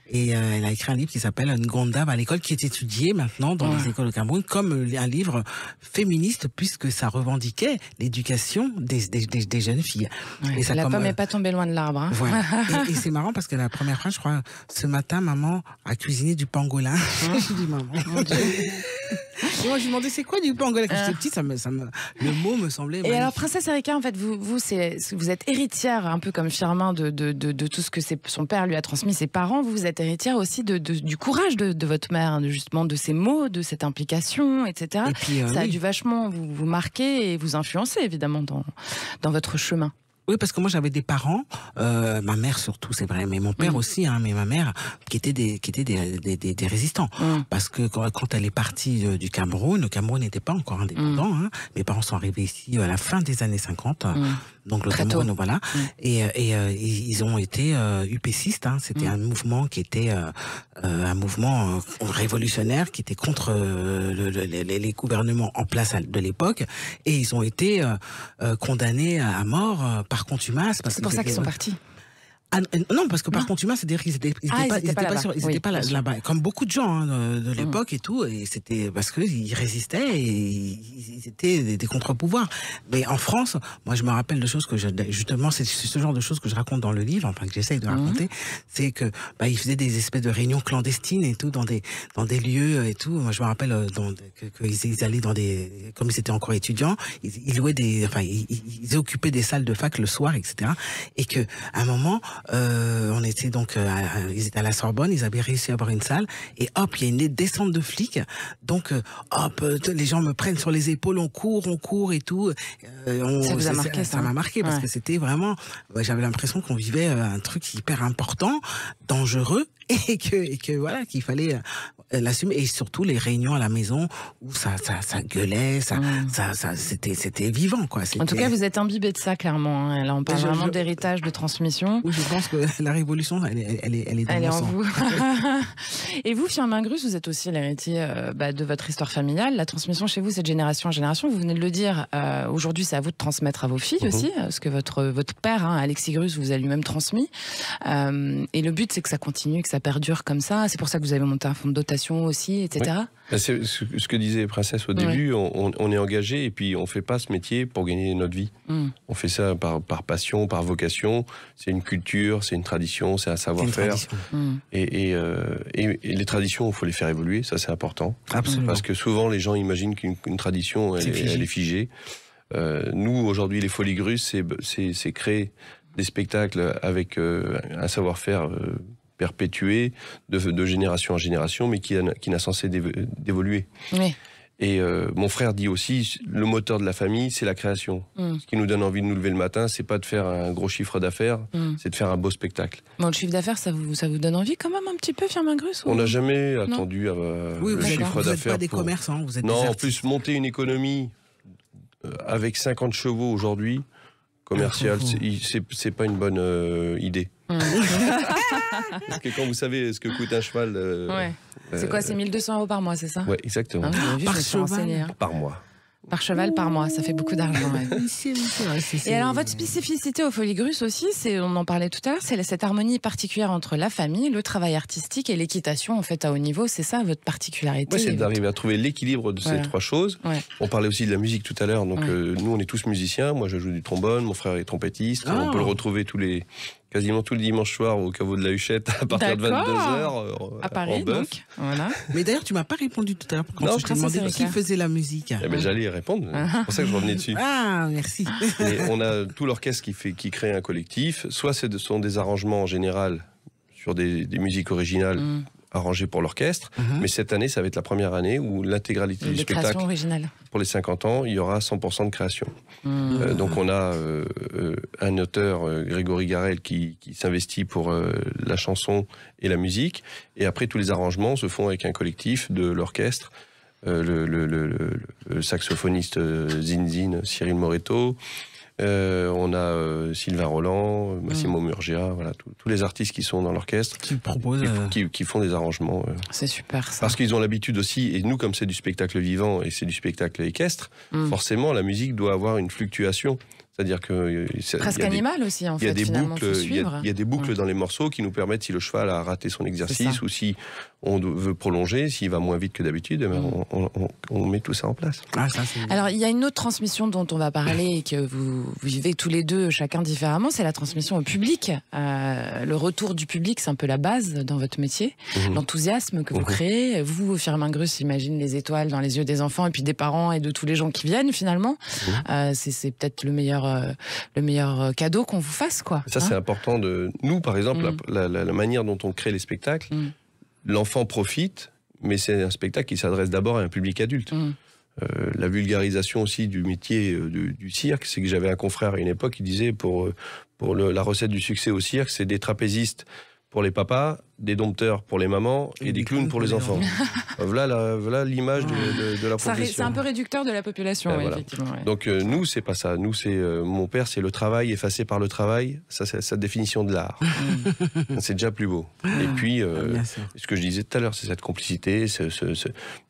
Et elle a écrit un livre qui s'appelle Ngonda à l'école, qui est étudié maintenant dans les écoles au Cameroun comme un livre féministe, puisque ça revendiquait l'éducation des jeunes filles. Et ça, la pomme n'est pas tombée loin de l'arbre. Hein. Voilà. et c'est marrant parce que la première phrase, je crois, ce matin, maman a cuisiné du pangolin. Je dis maman. Et moi, je lui demandais c'est quoi du pangolin. Quand j'étais petite, le mot me semblait. Et alors, Princesse Erika, en fait, vous êtes héritière, un peu comme Firmin, de tout ce que son père lui a transmis, ses parents. Vous êtes héritière aussi du courage de votre mère, justement, de ses mots, de cette implication, etc. Et puis, ça a dû vachement vous marquer et vous influencer, évidemment, dans votre chemin. Oui, parce que moi j'avais des parents, ma mère surtout, c'est vrai, mais mon père aussi, mais ma mère, qui étaient des résistants. Parce que quand elle est partie du Cameroun, le Cameroun n'était pas encore indépendant. Mes parents sont arrivés ici à la fin des années 50. Donc le Cameroun, voilà. Et ils ont été UPCistes. C'était un mouvement qui était un mouvement révolutionnaire qui était contre les gouvernements en place de l'époque. Et ils ont été condamnés à mort par contumace. C'est pour ça qu'ils sont partis. Non, parce que par contumace, c'est-à-dire qu'ils n'étaient pas là-bas. Comme beaucoup de gens de l'époque et tout, et c'était parce qu'ils résistaient et ils étaient des contre-pouvoirs. Mais en France, moi je me rappelle de choses que justement, c'est ce genre de choses que je raconte dans le livre, enfin que j'essaye de raconter, c'est que ils faisaient des espèces de réunions clandestines et tout dans des lieux et tout. Moi je me rappelle qu'ils allaient dans comme ils étaient encore étudiants, ils louaient ils occupaient des salles de fac le soir, etc. Et que à un moment on était donc ils étaient à la Sorbonne, ils avaient réussi à avoir une salle et hop, il y a une descente de flics, donc hop, les gens me prennent sur les épaules, on court et tout. Ça vous a marqué, ça m'a marqué parce que c'était vraiment, j'avais l'impression qu'on vivait un truc hyper important, dangereux et que voilà, qu'il fallait l'assumer. Et surtout les réunions à la maison où ça gueulait, c'était vivant, quoi. En tout cas, vous êtes imbibé de ça, clairement. Hein. Là, on parle vraiment d'héritage, de transmission. Oui, je pense que la révolution, elle est dans elle mon est en sang. vous. Et vous, Firmin Grus, vous êtes aussi l'héritier de votre histoire familiale. La transmission chez vous, c'est de génération en génération. Vous venez de le dire. Aujourd'hui, c'est à vous de transmettre à vos filles aussi, parce que votre père, Alexis Grus, vous a lui-même transmis. Et le but, c'est que ça continue, que ça perdure comme ça. C'est pour ça que vous avez monté un fonds de dotation aussi, etc. Oui. C'est ce que disait Princesse au début. On est engagé et puis on fait pas ce métier pour gagner notre vie. On fait ça par passion, par vocation. C'est une culture, c'est une tradition, c'est un savoir-faire. Et les traditions, il faut les faire évoluer. Ça, c'est important. Absolument. Parce que souvent, les gens imaginent qu'une tradition, elle est figée. Nous, aujourd'hui, les Folies Grus, c'est créer des spectacles avec un savoir-faire perpétué de génération en génération, mais qui n'a cessé d'évoluer. Oui. Et mon frère dit aussi, le moteur de la famille, c'est la création. Ce qui nous donne envie de nous lever le matin, c'est pas de faire un gros chiffre d'affaires, c'est de faire un beau spectacle. Bon, le chiffre d'affaires, ça vous donne envie quand même un petit peu, Firmin Grus? On n'a jamais attendu le chiffre d'affaires. Vous n'êtes pas des commerçants, vous êtes des artistes. artistes. En plus, monter une économie avec 50 chevaux aujourd'hui, commercial, c'est pas une bonne idée. Parce que quand vous savez ce que coûte un cheval... c'est quoi, c'est 1 200 € par mois, c'est ça? Oui, exactement. Par cheval, par mois. Par cheval par mois, ça fait beaucoup d'argent. Et alors, votre spécificité aux Folies Grus aussi, on en parlait tout à l'heure, c'est cette harmonie particulière entre la famille, le travail artistique et l'équitation, en fait, à haut niveau. C'est ça, votre particularité? Oui, c'est d'arriver à trouver l'équilibre de ces trois choses. On parlait aussi de la musique tout à l'heure. Donc, nous, on est tous musiciens. Moi, je joue du trombone. Mon frère est trompettiste. On peut le retrouver quasiment tous les dimanches soirs au caveau de la Huchette à partir de 22h à Paris, en bœuf. donc. Voilà. Mais d'ailleurs, tu m'as pas répondu tout à l'heure quand je t'ai demandé qui faisait la musique. Eh ben, j'allais y répondre. C'est pour ça que je revenais dessus. Ah, merci. Et on a tout l'orchestre qui crée un collectif. Soit ce sont des arrangements en général sur des musiques originales arrangées pour l'orchestre. Mais cette année, ça va être la première année où l'intégralité du spectacle, pour les 50 ans, il y aura 100% de création. Donc on a un auteur, Grégory Garel, qui s'investit pour la chanson et la musique. Et après, tous les arrangements se font avec un collectif de l'orchestre. Le saxophoniste Zinzin, Cyril Moretto. On a Sylvain Roland, Massimo Murgia, voilà, tous les artistes qui sont dans l'orchestre, qui font des arrangements. C'est super ça. Parce qu'ils ont l'habitude aussi, et nous comme c'est du spectacle vivant et c'est du spectacle équestre, forcément la musique doit avoir une fluctuation. C'est-à-dire que presque animal aussi, en fait. Il y a des boucles dans les morceaux qui nous permettent, si le cheval a raté son exercice ou si on veut prolonger, s'il va moins vite que d'habitude, on met tout ça en place. Alors, il y a une autre transmission dont on va parler et que vous vivez tous les deux, chacun différemment, c'est la transmission au public. Le retour du public, c'est un peu la base dans votre métier. L'enthousiasme que vous créez. Vous, Firmin Grus, imagine les étoiles dans les yeux des enfants et puis des parents et de tous les gens qui viennent, finalement. C'est peut-être le meilleur cadeau qu'on vous fasse, quoi. Ça, c'est important de... Nous, par exemple, la manière dont on crée les spectacles, l'enfant profite, mais c'est un spectacle qui s'adresse d'abord à un public adulte. La vulgarisation aussi du métier du cirque, c'est que j'avais un confrère à une époque qui disait pour la recette du succès au cirque, c'est des trapézistes pour les papas, des dompteurs pour les mamans et des clowns pour les enfants. Voilà l'image de la profession. C'est un peu réducteur de la population, voilà. effectivement. Ouais. Donc nous, c'est pas ça. Nous, c'est mon père, c'est le travail effacé par le travail. Ça, c'est sa définition de l'art. C'est déjà plus beau. Et puis, ce que je disais tout à l'heure, c'est cette complicité.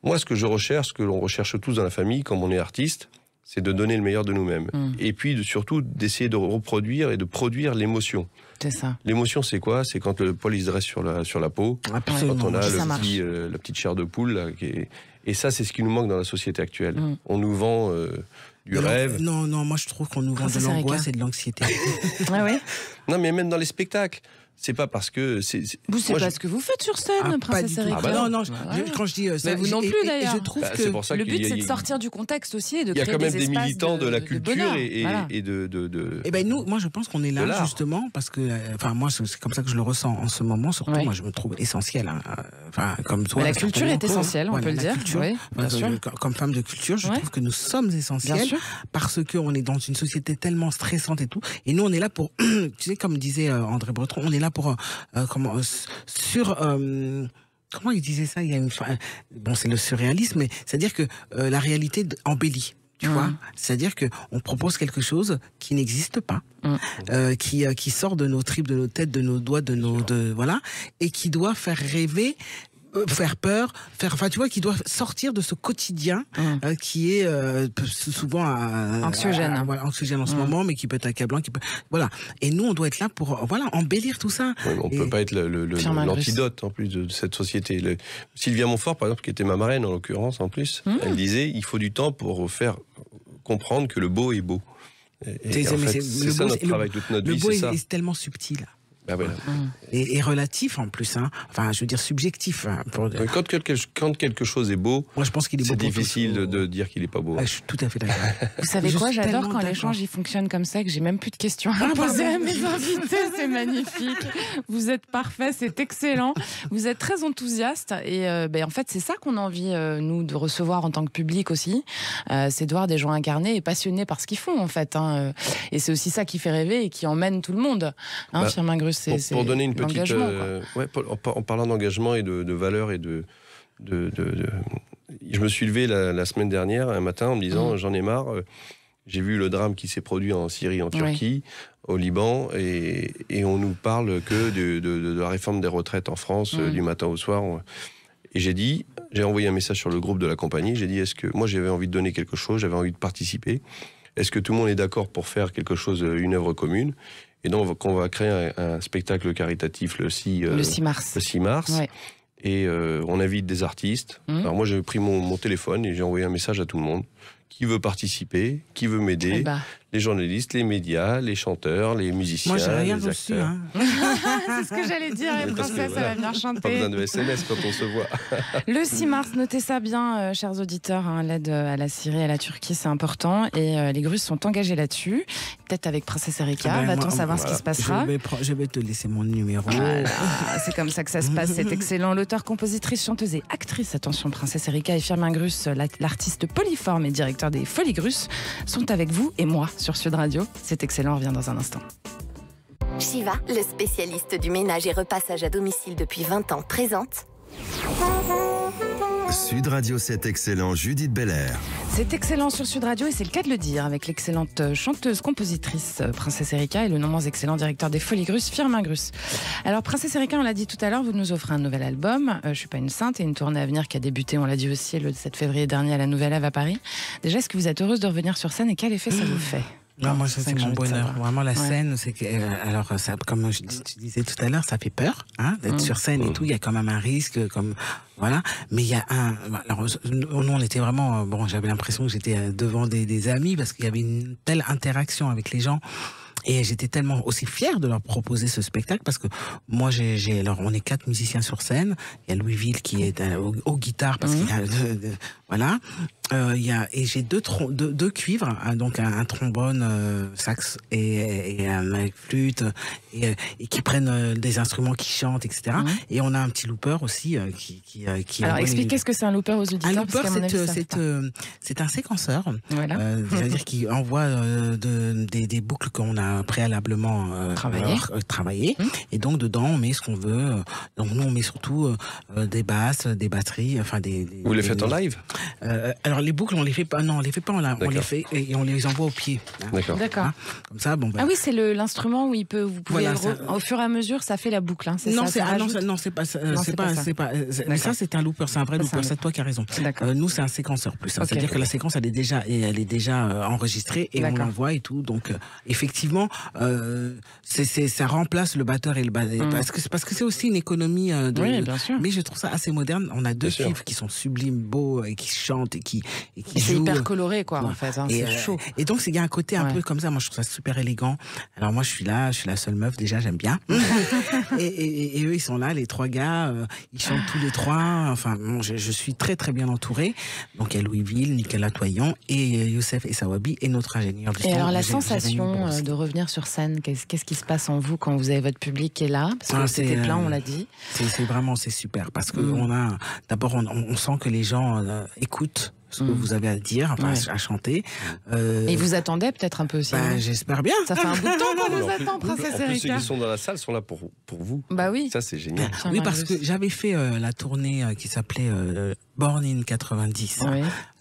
Moi, ce que je recherche, ce que l'on recherche tous dans la famille, comme on est artiste, c'est de donner le meilleur de nous-mêmes. Et puis, surtout, d'essayer de reproduire et de produire l'émotion. C'est ça. L'émotion, c'est quoi? C'est quand le poil il se dresse sur la peau, quand on a la petite chair de poule. Là, et ça, c'est ce qui nous manque dans la société actuelle. On nous vend du rêve. Non, moi je trouve qu'on nous vend de l'angoisse et de l'anxiété. Ah oui. Non, mais même dans les spectacles. C'est pas parce que... Vous, c'est pas ce que vous faites sur scène, Princesse Erika. Non, quand je dis ça... Mais vous non plus, d'ailleurs. Je trouve que le but, c'est de sortir du contexte aussi et de créer des espaces. Il y a quand même des militants de la culture et de... Eh ben nous, moi, je pense qu'on est là, justement, parce que... Enfin, moi, c'est comme ça que je le ressens en ce moment. Surtout, moi, je me trouve essentielle. Enfin, comme toi. Mais la culture est essentielle, on peut le dire. Oui, bien sûr. Comme femme de culture, je trouve que nous sommes essentiels parce qu'on est dans une société tellement stressante et tout. Et nous, on est là pour... Tu sais, comme disait André Breton, on est là pour... comment il disait ça? Il y a bon, c'est le surréalisme, mais c'est-à-dire que la réalité embellit. Tu vois, c'est-à-dire que on propose quelque chose qui n'existe pas, qui sort de nos tripes, de nos têtes, de nos doigts, voilà, et qui doit faire rêver, faire peur, enfin tu vois, qui doit sortir de ce quotidien qui est souvent anxiogène, anxiogène en ce moment, mais qui peut être accablant, voilà. Et nous, on doit être là pour embellir tout ça. Oui, on peut pas être l'antidote en plus de cette société. Sylvia Montfort, par exemple, qui était ma marraine en l'occurrence, en plus, elle disait il faut du temps pour faire comprendre que le beau est beau. Et en fait, c'est ça notre travail, toute notre vie, c'est ça. Le beau est tellement subtil. Ben voilà. Et relatif en plus, hein. Enfin, je veux dire subjectif. Hein, quand quelque chose est beau, moi, je pense qu'il est beau. C'est difficile de dire qu'il est pas beau. Je suis tout à fait d'accord. Vous savez quoi, j'adore quand l'échange il fonctionne comme ça, que j'ai même plus de questions à poser à mes invités, c'est magnifique. Vous êtes parfait, c'est excellent. Vous êtes très enthousiaste et en fait c'est ça qu'on a envie nous de recevoir en tant que public aussi, c'est de voir des gens incarnés et passionnés par ce qu'ils font en fait. Hein. Et c'est aussi ça qui fait rêver et qui emmène tout le monde. Hein, Firmin Grus. Pour donner une petite... en parlant d'engagement et de valeur et je me suis levé la semaine dernière, un matin, en me disant j'en ai marre. J'ai vu le drame qui s'est produit en Syrie, en Turquie, au Liban, et on nous parle que de la réforme des retraites en France, du matin au soir. Et j'ai envoyé un message sur le groupe de la compagnie, j'ai dit, est-ce que moi j'avais envie de donner quelque chose, j'avais envie de participer, est-ce que tout le monde est d'accord pour faire quelque chose, une œuvre commune? Et donc, on va créer un spectacle caritatif le 6 mars. Ouais. Et on invite des artistes. Alors moi, j'ai pris mon téléphone et j'ai envoyé un message à tout le monde. Qui veut participer, qui veut m'aider, les journalistes, les médias, les chanteurs, les musiciens, moi, j'ai rien les reçu, acteurs. Hein. C'est ce que j'allais dire, et Princesse, elle va venir chanter. Pas besoin de SMS quand on se voit. Le 6 mars, notez ça bien, chers auditeurs, hein, l'aide à la Syrie et à la Turquie, c'est important. Et les Grus sont engagés là-dessus, peut-être avec Princesse Erika. Va-t-on savoir ce qui se passera? Je vais te laisser mon numéro. C'est comme ça que ça se passe, c'est excellent. L'auteur, compositrice, chanteuse et actrice, attention, Princesse Erika et Firmin Grus, l'artiste polyforme et directeur des Folies Grus, sont avec vous et moi sur Sud Radio. C'est excellent, on revient dans un instant. Shiva, le spécialiste du ménage et repassage à domicile depuis 20 ans, présente Sud Radio, c'est excellent, Judith Belair. C'est excellent sur Sud Radio et c'est le cas de le dire avec l'excellente chanteuse, compositrice Princesse Erika et le non moins excellent directeur des Folies Grus, Firmin Grus. Alors Princesse Erika, on l'a dit tout à l'heure, vous nous offrez un nouvel album, Je suis pas une sainte, et une tournée à venir qui a débuté, on l'a dit aussi, le 7 février dernier à la Nouvelle Ève à Paris. Déjà, est-ce que vous êtes heureuse de revenir sur scène et quel effet ça vous fait? Non, moi, ça, c'est mon bonheur. Vraiment, la scène, c'est que, alors, ça, comme je disais tout à l'heure, ça fait peur, hein, d'être sur scène et tout. Il y a quand même un risque, voilà. Mais il y a alors, nous, on était vraiment, j'avais l'impression que j'étais devant des amis parce qu'il y avait une telle interaction avec les gens. Et j'étais tellement aussi fière de leur proposer ce spectacle parce que moi, alors, on est 4 musiciens sur scène. Il y a Louis Ville qui est aux guitares parce qu'il y a, voilà. Et j'ai deux cuivres, hein, donc un trombone, sax et un flûte, et qui prennent des instruments qui chantent, etc. Et on a un petit looper aussi qui alors expliquez ce que c'est un looper aux auditeurs. Un looper, c'est un séquenceur, voilà. C'est-à-dire qui envoie des boucles qu'on a préalablement travaillé. Et donc dedans on met ce qu'on veut. Donc nous on met surtout des basses, des batteries, enfin Vous les faites en live? Alors les boucles on les fait pas, non on les fait pas en live, on les fait et on les envoie au pied. D'accord. Hein, comme ça Ah oui, c'est l'instrument où vous pouvez au fur et à mesure ça fait la boucle. Hein, non, c'est pas ça. Mais ça c'est un looper, c'est un vrai looper. C'est toi qui as raison. Nous c'est un séquenceur plus. Hein, c'est-à-dire que la séquence elle est déjà enregistrée et on l'envoie et tout. Donc effectivement ça remplace le batteur et le parce que c'est aussi une économie oui, bien sûr. Mais je trouve ça assez moderne. On a deux cuivres qui sont sublimes, beaux et qui chantent et qui c'est hyper coloré quoi en fait. Hein, c'est chaud. Et donc il y a un côté un peu comme ça. Moi je trouve ça super élégant. Alors moi je suis la seule meuf déjà, j'aime bien. et eux ils sont là, les 3 gars, ils chantent tous les 3. Enfin bon, je suis très très bien entourée. Donc il y a Louis Ville, Nicolas Toyon et Youssef Essawabi et notre ingénieur. Et alors la sensation de revenir sur scène, qu'est-ce qui se passe en vous quand vous avez votre public qui est là? Parce que c'était plein, on l'a dit. C'est super parce que d'abord on sent que les gens écoutent ce que vous avez à dire, à chanter. Et ils vous attendaient peut-être un peu aussi. J'espère bien. Ça fait un bout de temps qu'on vous attend, Princesse Erika. En plus, ceux qui sont dans la salle sont là pour vous. Bah oui. Ça, c'est génial. Oui, parce que j'avais fait la tournée qui s'appelait Born in 90.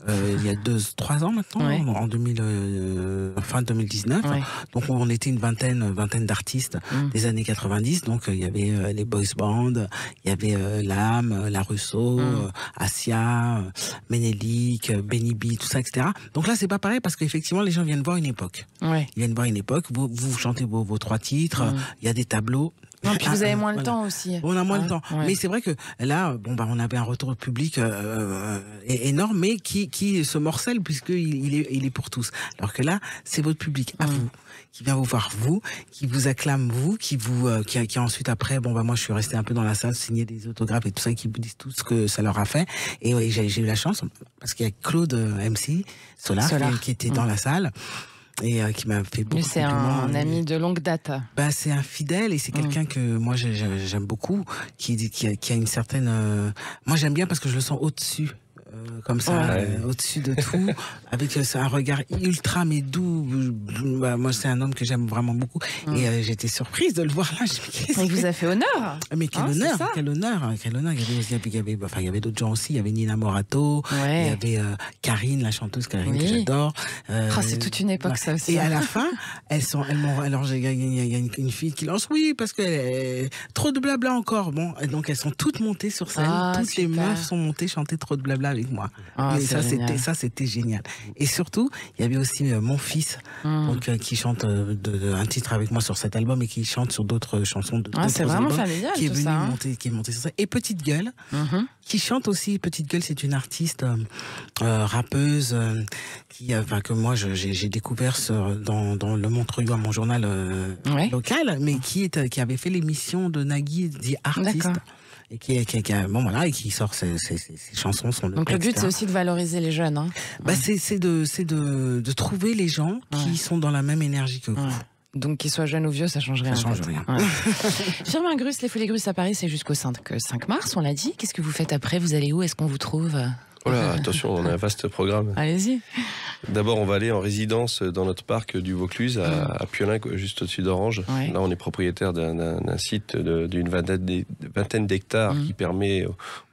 Il y a 3 ans maintenant, en fin 2019. Donc on était une vingtaine d'artistes des années 90. Donc il y avait les boys bands, il y avait Lame, La Russo, Asia, Ménélique, Benny B, tout ça, etc. Donc là c'est pas pareil parce qu'effectivement les gens viennent voir une époque. Ils viennent voir une époque. Vous chantez vos 3 titres. Il y a des tableaux. Non, puis vous avez moins le temps aussi. On a moins de temps. Mais c'est vrai que là, on avait un retour public énorme, mais qui se morcelle puisqu'il est pour tous. Alors que là, c'est votre public, à vous, qui vient vous voir, qui vous acclame, qui ensuite après, moi je suis resté un peu dans la salle, signer des autographes et tout ça, qui vous disent tout ce que ça leur a fait. Et j'ai eu la chance, parce qu'il y a Claude MC Solar. Qui était dans la salle. Et qui m'a fait beaucoup de compliments. C'est un ami de longue date. C'est un fidèle et c'est quelqu'un que moi j'aime beaucoup, qui a une certaine... moi j'aime bien parce que je le sens au-dessus. Comme ça, au-dessus de tout, avec un regard ultra mais doux. Moi, c'est un homme que j'aime vraiment beaucoup. Et j'étais surprise de le voir là. Il vous a fait honneur. Mais quel honneur, quel honneur. Il y avait d'autres gens aussi. Il y avait Nina Morato, il y avait Karine, la chanteuse Karine que j'adore. C'est toute une époque ça aussi. Et à la fin, alors il y a une fille qui lance parce que trop de blabla encore. Bon, donc elles sont toutes montées sur scène. Toutes les meufs sont montées chanter trop de blabla avec moi. Et ça c'était génial. Et surtout, il y avait aussi mon fils qui chante un titre avec moi sur cet album et qui chante sur d'autres chansons. C'est vraiment familial qui est tout venu ça. qui est monté sur ça. Et Petite Gueule, qui chante aussi. Petite Gueule, c'est une artiste rappeuse que moi j'ai découvert dans le Montreuil, mon journal local, mais qui avait fait l'émission de Nagui, The Artist. Et qui sort ses chansons. Donc le but, c'est aussi de valoriser les jeunes. C'est de trouver les gens qui sont dans la même énergie que vous. Donc qu'ils soient jeunes ou vieux, ça change rien. Ça change rien. Firmin Grus, les Folies Grus à Paris, c'est jusqu'au 5 mars, on l'a dit. Qu'est-ce que vous faites après? Vous allez où? Est-ce qu'on vous trouve? Attention, on a un vaste programme. Allez-y. D'abord, on va aller en résidence dans notre parc du Vaucluse, à Piollin, juste au-dessus d'Orange. Là, on est propriétaire d'un site d'une vingtaine d'hectares qui permet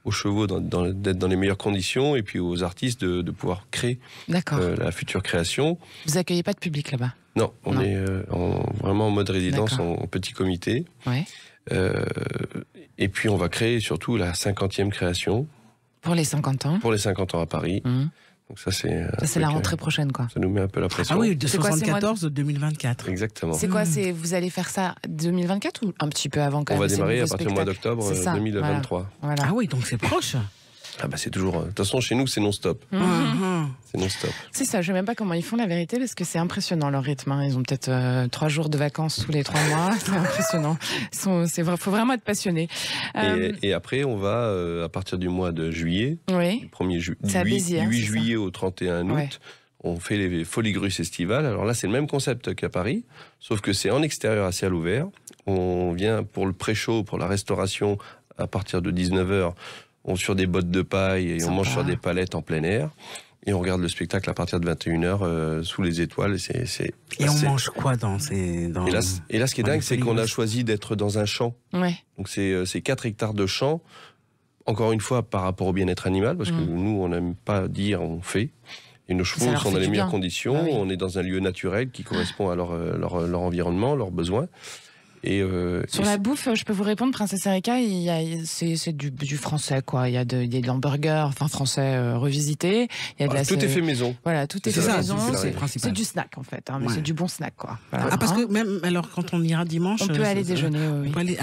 aux chevaux d'être dans les meilleures conditions et puis aux artistes de pouvoir créer la future création. Vous accueillez pas de public là-bas? Non, on est vraiment en mode résidence, en petit comité. Et puis, on va créer surtout la 50e création. Pour les 50 ans. Pour les 50 ans à Paris. Donc ça, c'est la rentrée prochaine, quoi. Ça nous met un peu la pression. Ah oui, de 74 à 2024. Exactement. C'est quoi? Vous allez faire ça 2024 ou un petit peu avant quand même? On va démarrer à partir du mois d'octobre 2023. Voilà. Ah oui, donc c'est proche. C'est toujours... De toute façon, chez nous, c'est non-stop. C'est non-stop. C'est ça, je sais même pas comment ils font la vérité, parce que c'est impressionnant leur rythme. Ils ont peut-être 3 jours de vacances tous les 3 mois. C'est impressionnant. Faut vraiment être passionné. Et après, on va, à partir du mois de juillet, du 8 juillet au 31 août, on fait les Folies Grus estivales. Alors là, c'est le même concept qu'à Paris, sauf que c'est en extérieur à ciel ouvert. On vient pour le pré-show, pour la restauration, à partir de 19h, on sur des bottes de paille et on mange sur des palettes en plein air. Et on regarde le spectacle à partir de 21h sous les étoiles. Et on mange quoi dans et là, ce qui est dingue, c'est qu'on a choisi d'être dans un champ. Donc c'est 4 hectares de champ. Encore une fois, par rapport au bien-être animal, parce que nous, on n'aime pas dire, on fait. Et nos chevaux sont dans les meilleures conditions. On est dans un lieu naturel qui correspond à leur environnement, leurs besoins. Sur la bouffe, je peux vous répondre, Princesse Erika, c'est du français, quoi. Il y a des hamburgers, français revisités. Il y a tout est fait maison. Voilà, tout est fait maison. C'est du snack, en fait. Mais c'est du bon snack, quoi. Voilà. Parce que même, alors, quand on ira dimanche... On peut aller déjeuner, oui. On peut aller...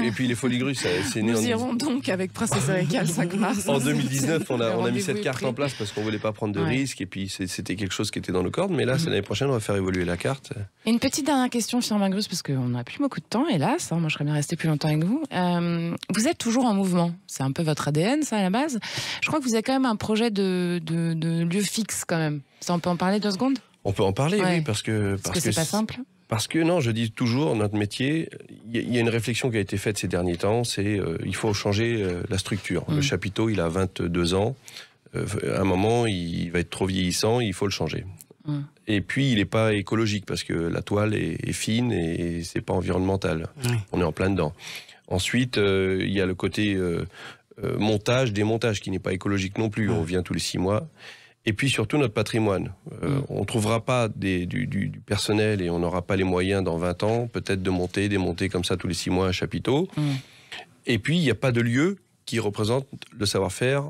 et puis les Folies Grus, c'est né Nous irons donc avec Princesse Erika le 5 mars. En 2019, on a mis cette carte en place parce qu'on voulait pas prendre de risques. Et puis, c'était quelque chose qui était dans nos cordes. Mais là, c'est l'année prochaine, on va faire évoluer la carte. Et une petite dernière question, Firmin Grus, parce qu'on n'a plus beaucoup de temps, hélas. Moi, je serais bien restée plus longtemps avec vous. Vous êtes toujours en mouvement. C'est un peu votre ADN, ça, à la base. Je crois que vous avez quand même un projet de lieu fixe, quand même. Ça, on peut en parler 2 secondes? On peut en parler, oui, parce que c'est pas simple. Parce que, non, je dis toujours, notre métier, il y a une réflexion qui a été faite ces derniers temps, c'est il faut changer la structure. Le chapiteau, il a 22 ans. à un moment, il va être trop vieillissant, il faut le changer. Et puis, il n'est pas écologique parce que la toile est fine et c'est pas environnemental. On est en plein dedans. Ensuite, il y a le côté montage, démontage qui n'est pas écologique non plus. On vient tous les 6 mois. Et puis surtout notre patrimoine. On ne trouvera pas du personnel et on n'aura pas les moyens dans 20 ans, peut-être de monter, démonter comme ça tous les 6 mois un chapiteau. Et puis, il n'y a pas de lieu qui représente le savoir-faire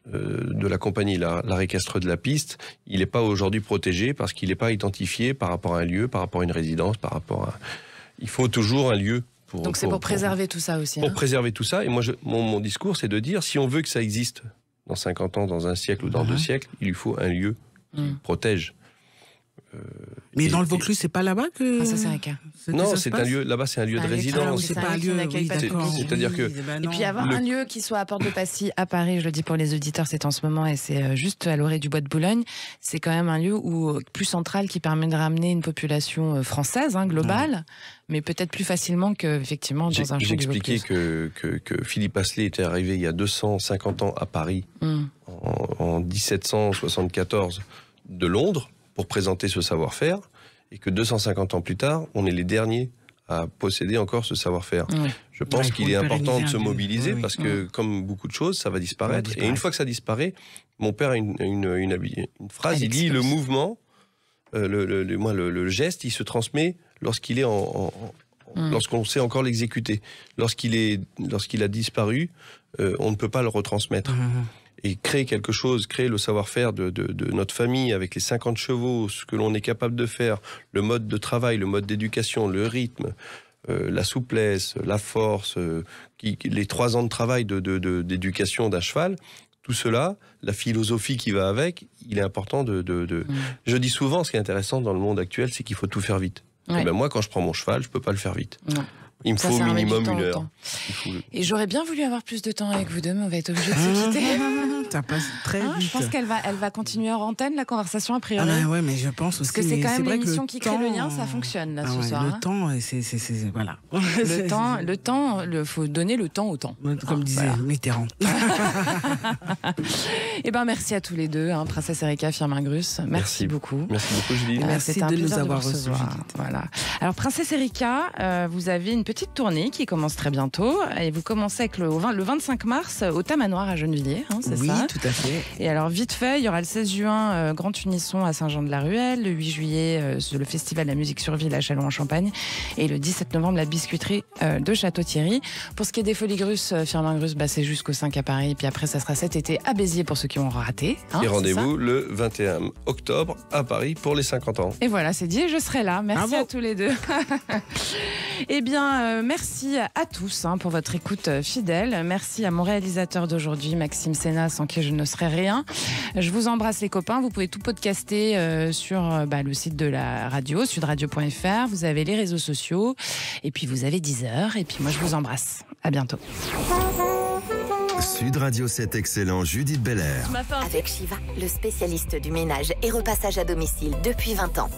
de la compagnie. L'art équestre de la piste, il n'est pas aujourd'hui protégé parce qu'il n'est pas identifié par rapport à un lieu, par rapport à une résidence, par rapport à... Il faut toujours un lieu. Donc c'est pour préserver tout ça aussi. Pour préserver tout ça. Et moi, mon discours, c'est de dire, si on veut que ça existe dans 50 ans, dans un siècle ou dans 2 siècles, il lui faut un lieu qui protège. Mais dans le Vaucluse, c'est pas là-bas que... Princesse Erika. Non, c'est un lieu. Là-bas, c'est un lieu de résidence. C'est pas un lieu. C'est-à-dire que. Et puis avoir un lieu qui soit à Porte de Passy, à Paris, je le dis pour les auditeurs, c'est en ce moment et c'est juste à l'orée du bois de Boulogne. C'est quand même un lieu plus central qui permet de ramener une population française, globale, mais peut-être plus facilement qu'effectivement dans un champ du Vaucluse. J'ai expliqué que Philippe Asselet était arrivé il y a 250 ans à Paris en 1774 de Londres pour présenter ce savoir-faire, et que 250 ans plus tard, on est les derniers à posséder encore ce savoir-faire. Je pense qu'il est important de se mobiliser, parce que, comme beaucoup de choses, ça va disparaître. Et une fois que ça disparaît, mon père a une phrase, il dit, le mouvement, le geste, il se transmet lorsqu'il est lorsqu'on sait encore l'exécuter. Lorsqu'il a disparu, on ne peut pas le retransmettre. Et créer quelque chose, créer le savoir-faire de notre famille avec les 50 chevaux, ce que l'on est capable de faire, le mode de travail, le mode d'éducation, le rythme, la souplesse, la force, les 3 ans de travail d'éducation d'un cheval, tout cela, la philosophie qui va avec, il est important Je dis souvent, ce qui est intéressant dans le monde actuel, c'est qu'il faut tout faire vite. Et ben moi, quand je prends mon cheval, je peux pas le faire vite. Il me faut au minimum 1 heure. Et j'aurais bien voulu avoir plus de temps avec vous deux, mais on va être obligé de se quitter. Ça passe très vite. Je pense qu'elle va continuer en antenne, la conversation, a priori. Ouais, mais je pense aussi. Parce que c'est quand même l'émission qui crée le lien, ça fonctionne là ce soir. Le temps, c'est voilà. Le temps, faut donner le temps au temps. Comme disait Mitterrand. Eh ben merci à tous les deux, Princesse Erika, Firmin Grus. Merci beaucoup. Merci beaucoup, Julie. Merci de nous avoir reçus. Voilà. Alors Princesse Erika, vous avez une petite tournée qui commence très bientôt et vous commencez avec le 25 mars au Tamanoir à Gennevilliers, c'est ça? Oui, tout à fait. Et alors vite fait, il y aura le 16 juin Grand Unisson à Saint-Jean-de-la-Ruelle, le 8 juillet le Festival de la musique sur ville à Châlons-en-Champagne et le 17 novembre la biscuiterie de Château-Thierry. Pour ce qui est des Folies Grus, Firmin Grus, c'est jusqu'au 5 à Paris, puis après ça sera cet été à Béziers pour ceux qui ont raté. Et rendez-vous le 21 octobre à Paris pour les 50 ans. Et voilà, c'est dit, je serai là. Merci à tous les deux. Eh bien, merci à tous pour votre écoute fidèle. Merci à mon réalisateur d'aujourd'hui, Maxime Sénat, sans qui je ne serais rien. Je vous embrasse les copains. Vous pouvez tout podcaster sur le site de la radio, sudradio.fr. Vous avez les réseaux sociaux. Et puis vous avez Deezer. Et puis moi, je vous embrasse. À bientôt. Sud Radio 7 Excellent, Judith Belair. Avec Shiva, le spécialiste du ménage et repassage à domicile depuis 20 ans.